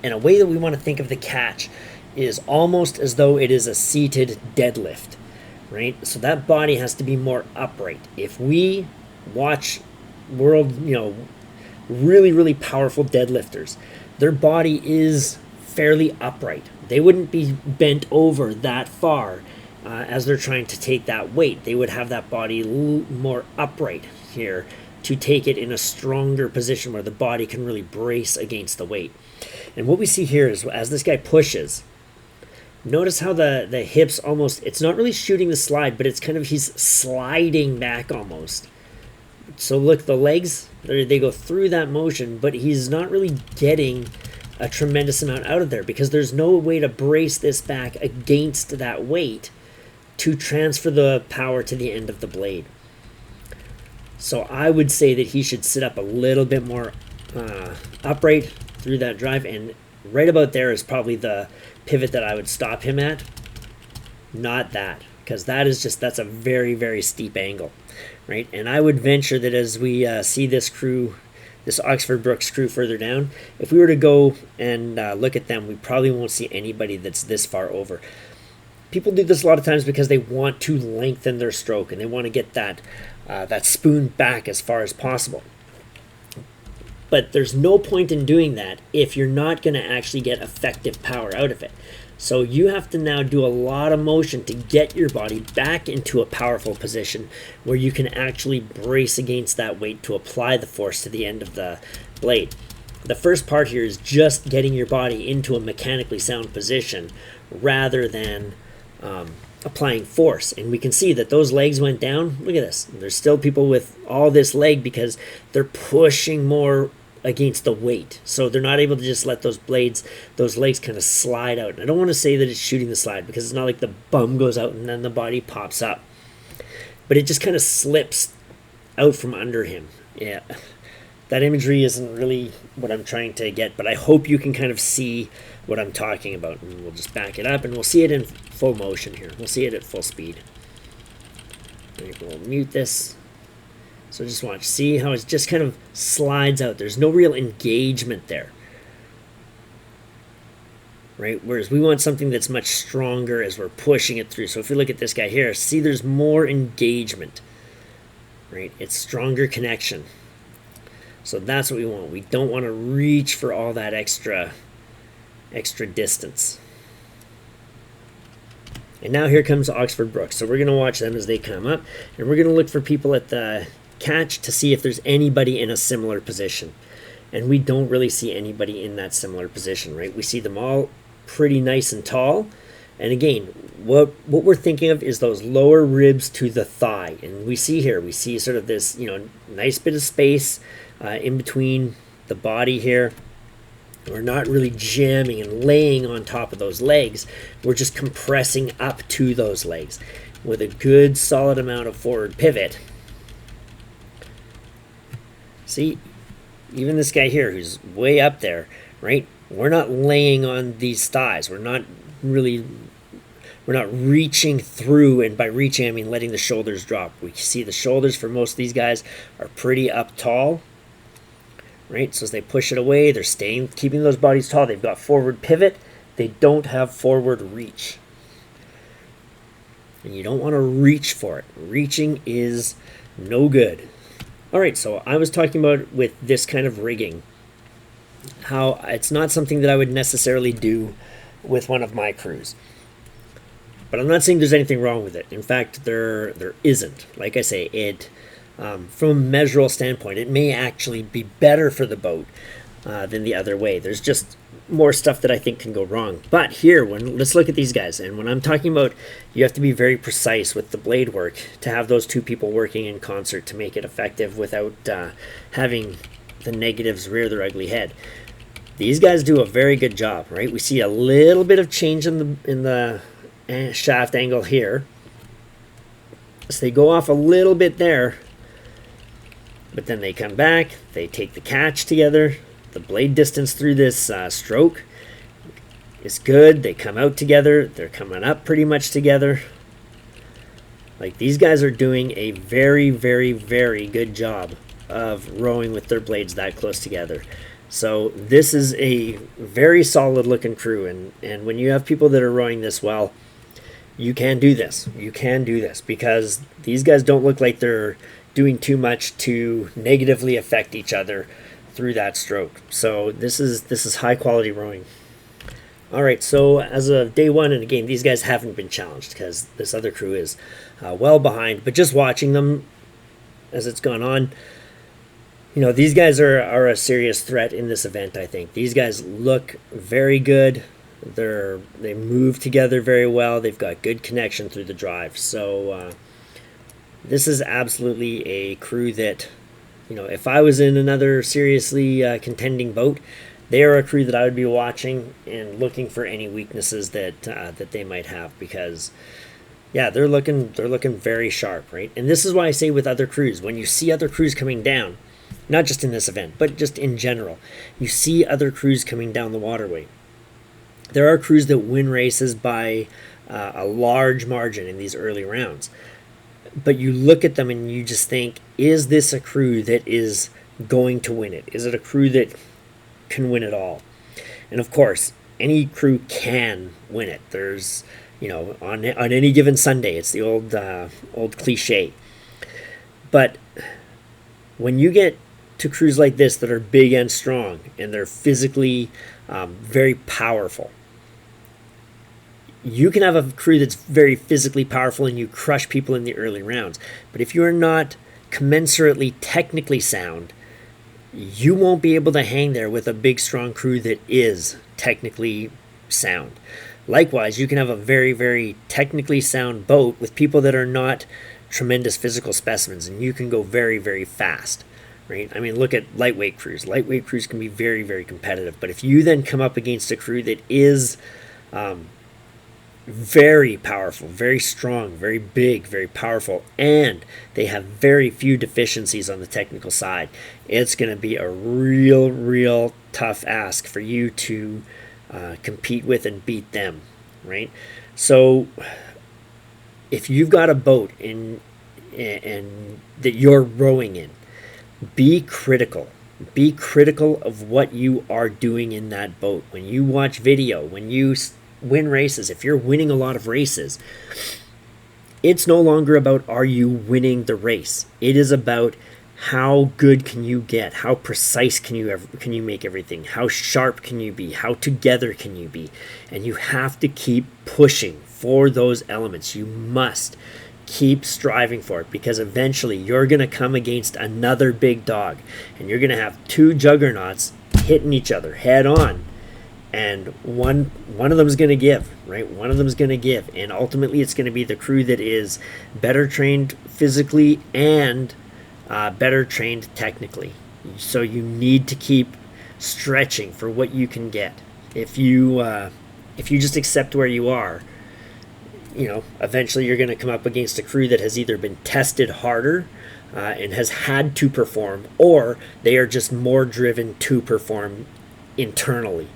And a way that we want to think of the catch is almost as though it is a seated deadlift, right? So that body has to be more upright. If we watch really, really powerful deadlifters, their body is fairly upright. They wouldn't be bent over that far as they're trying to take that weight. They would have that body more upright here to take it in a stronger position where the body can really brace against the weight. And what we see here is, as this guy pushes, Notice how the hips almost, it's not really shooting the slide, but it's kind of, he's sliding back almost. So look, the legs, they go through that motion, but he's not really getting a tremendous amount out of there because there's no way to brace this back against that weight to transfer the power to the end of the blade. So I would say that he should sit up a little bit more upright through that drive, and right about there is probably the pivot that I would stop him at. Not that, because that's a very, very steep angle, right? And I would venture that as we see this crew, this Oxford Brookes crew further down, if we were to go and look at them, we probably won't see anybody that's this far over. People do this a lot of times because they want to lengthen their stroke and they want to get that spoon back as far as possible. But there's no point in doing that if you're not going to actually get effective power out of it. So you have to now do a lot of motion to get your body back into a powerful position where you can actually brace against that weight to apply the force to the end of the blade. The first part here is just getting your body into a mechanically sound position rather than applying force. And we can see that those legs went down. Look at this. There's still people with all this leg because they're pushing more against the weight. So they're not able to just let those legs kind of slide out. And I don't want to say that it's shooting the slide because it's not like the bum goes out and then the body pops up. But it just kind of slips out from under him. Yeah. That imagery isn't really what I'm trying to get, but I hope you can kind of see what I'm talking about. And we'll just back it up and we'll see it in full motion here. We'll see it at full speed. We'll mute this. So just watch. See how it just kind of slides out. There's no real engagement there. Right? Whereas we want something that's much stronger as we're pushing it through. So if we look at this guy here, see there's more engagement. Right? It's stronger connection. So that's what we want. We don't want to reach for all that extra distance. And now here comes Oxford Brookes. So we're going to watch them as they come up. And we're going to look for people at the catch to see if there's anybody in a similar position. And we don't really see anybody in that similar position, right? We see them all pretty nice and tall. And again, what we're thinking of is those lower ribs to the thigh. And we see sort of this, nice bit of space in between the body here. We're not really jamming and laying on top of those legs. We're just compressing up to those legs with a good solid amount of forward pivot. See, even this guy here who's way up there, right? We're not laying on these thighs. We're not reaching through, and by reaching I mean letting the shoulders drop. We see the shoulders for most of these guys are pretty up tall. Right, so as they push it away, they're keeping those bodies tall. They've got forward pivot. They don't have forward reach. And you don't want to reach for it. Reaching is no good. All right, so I was talking about with this kind of rigging, how it's not something that I would necessarily do with one of my crews. But I'm not saying there's anything wrong with it. In fact, there isn't. Like I say, from a measural standpoint, it may actually be better for the boat than the other way. There's just more stuff that I think can go wrong. But here, let's look at these guys. And when I'm talking about you have to be very precise with the blade work to have those two people working in concert to make it effective without having the negatives rear their ugly head. These guys do a very good job, right? We see a little bit of change in the shaft angle here. So they go off a little bit there. But then they come back, they take the catch together, the blade distance through this stroke is good, they come out together, they're coming up pretty much together. Like these guys are doing a very, very, very good job of rowing with their blades that close together. So this is a very solid looking crew, and when you have people that are rowing this well, you can do this. You can do this because these guys don't look like they're doing too much to negatively affect each other through that stroke. So this is high quality rowing. All right, so as of day one, and again, these guys haven't been challenged because this other crew is well behind, but just watching them as it's gone on, these guys are a serious threat in this event, I think. These guys look very good. They move together very well. They've got good connection through the drive. So this is absolutely a crew that, if I was in another seriously contending boat, they are a crew that I would be watching and looking for any weaknesses that they might have, because yeah, they're looking very sharp, right? And this is why I say with other crews, when you see other crews coming down, not just in this event, but just in general, you see other crews coming down the waterway. There are crews that win races by a large margin in these early rounds. But you look at them and you just think, is this a crew that is going to win it? Is it a crew that can win it all? And of course, any crew can win it. There's, on any given Sunday, it's the old cliche. But when you get to crews like this that are big and strong and they're physically very powerful, you can have a crew that's very physically powerful and you crush people in the early rounds. But if you're not commensurately technically sound, you won't be able to hang there with a big, strong crew that is technically sound. Likewise, you can have a very, very technically sound boat with people that are not tremendous physical specimens, and you can go very, very fast, right? I mean, look at lightweight crews. Lightweight crews can be very, very competitive. But if you then come up against a crew that is very powerful, very strong, very big, very powerful, and they have very few deficiencies on the technical side, it's going to be a real tough ask for you to compete with and beat them, right? So if you've got a boat and that you're rowing in, be critical. Be critical of what you are doing in that boat. When you watch video, when you win races, if you're winning a lot of races, it's no longer about are you winning the race. It is about how good can you get, how precise can you make everything, how sharp can you be, how together can you be. And you have to keep pushing for those elements. You must keep striving for it, because eventually you're going to come against another big dog and you're going to have two juggernauts hitting each other head on. And one of them is going to give, right? One of them is going to give. And ultimately, it's going to be the crew that is better trained physically and better trained technically. So you need to keep stretching for what you can get. If you just accept where you are, eventually you're going to come up against a crew that has either been tested harder and has had to perform, or they are just more driven to perform internally.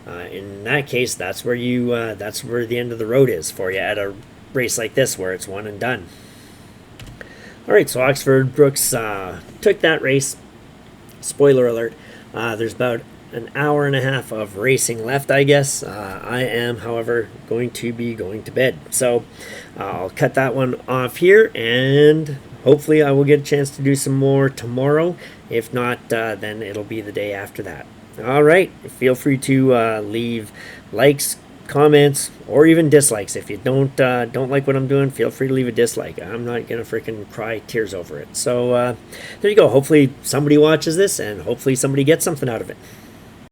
In that case, that's where the end of the road is for you at a race like this, where it's one and done. All right, so Oxford Brooks took that race. Spoiler alert: there's about an hour and a half of racing left, I guess. I am, however, going to be going to bed, so I'll cut that one off here, and hopefully I will get a chance to do some more tomorrow. If not, then it'll be the day after that. All right, feel free to leave likes, comments, or even dislikes. If you don't like what I'm doing, feel free to leave a dislike. I'm not gonna freaking cry tears over it. So there you go. Hopefully somebody watches this, and hopefully somebody gets something out of it.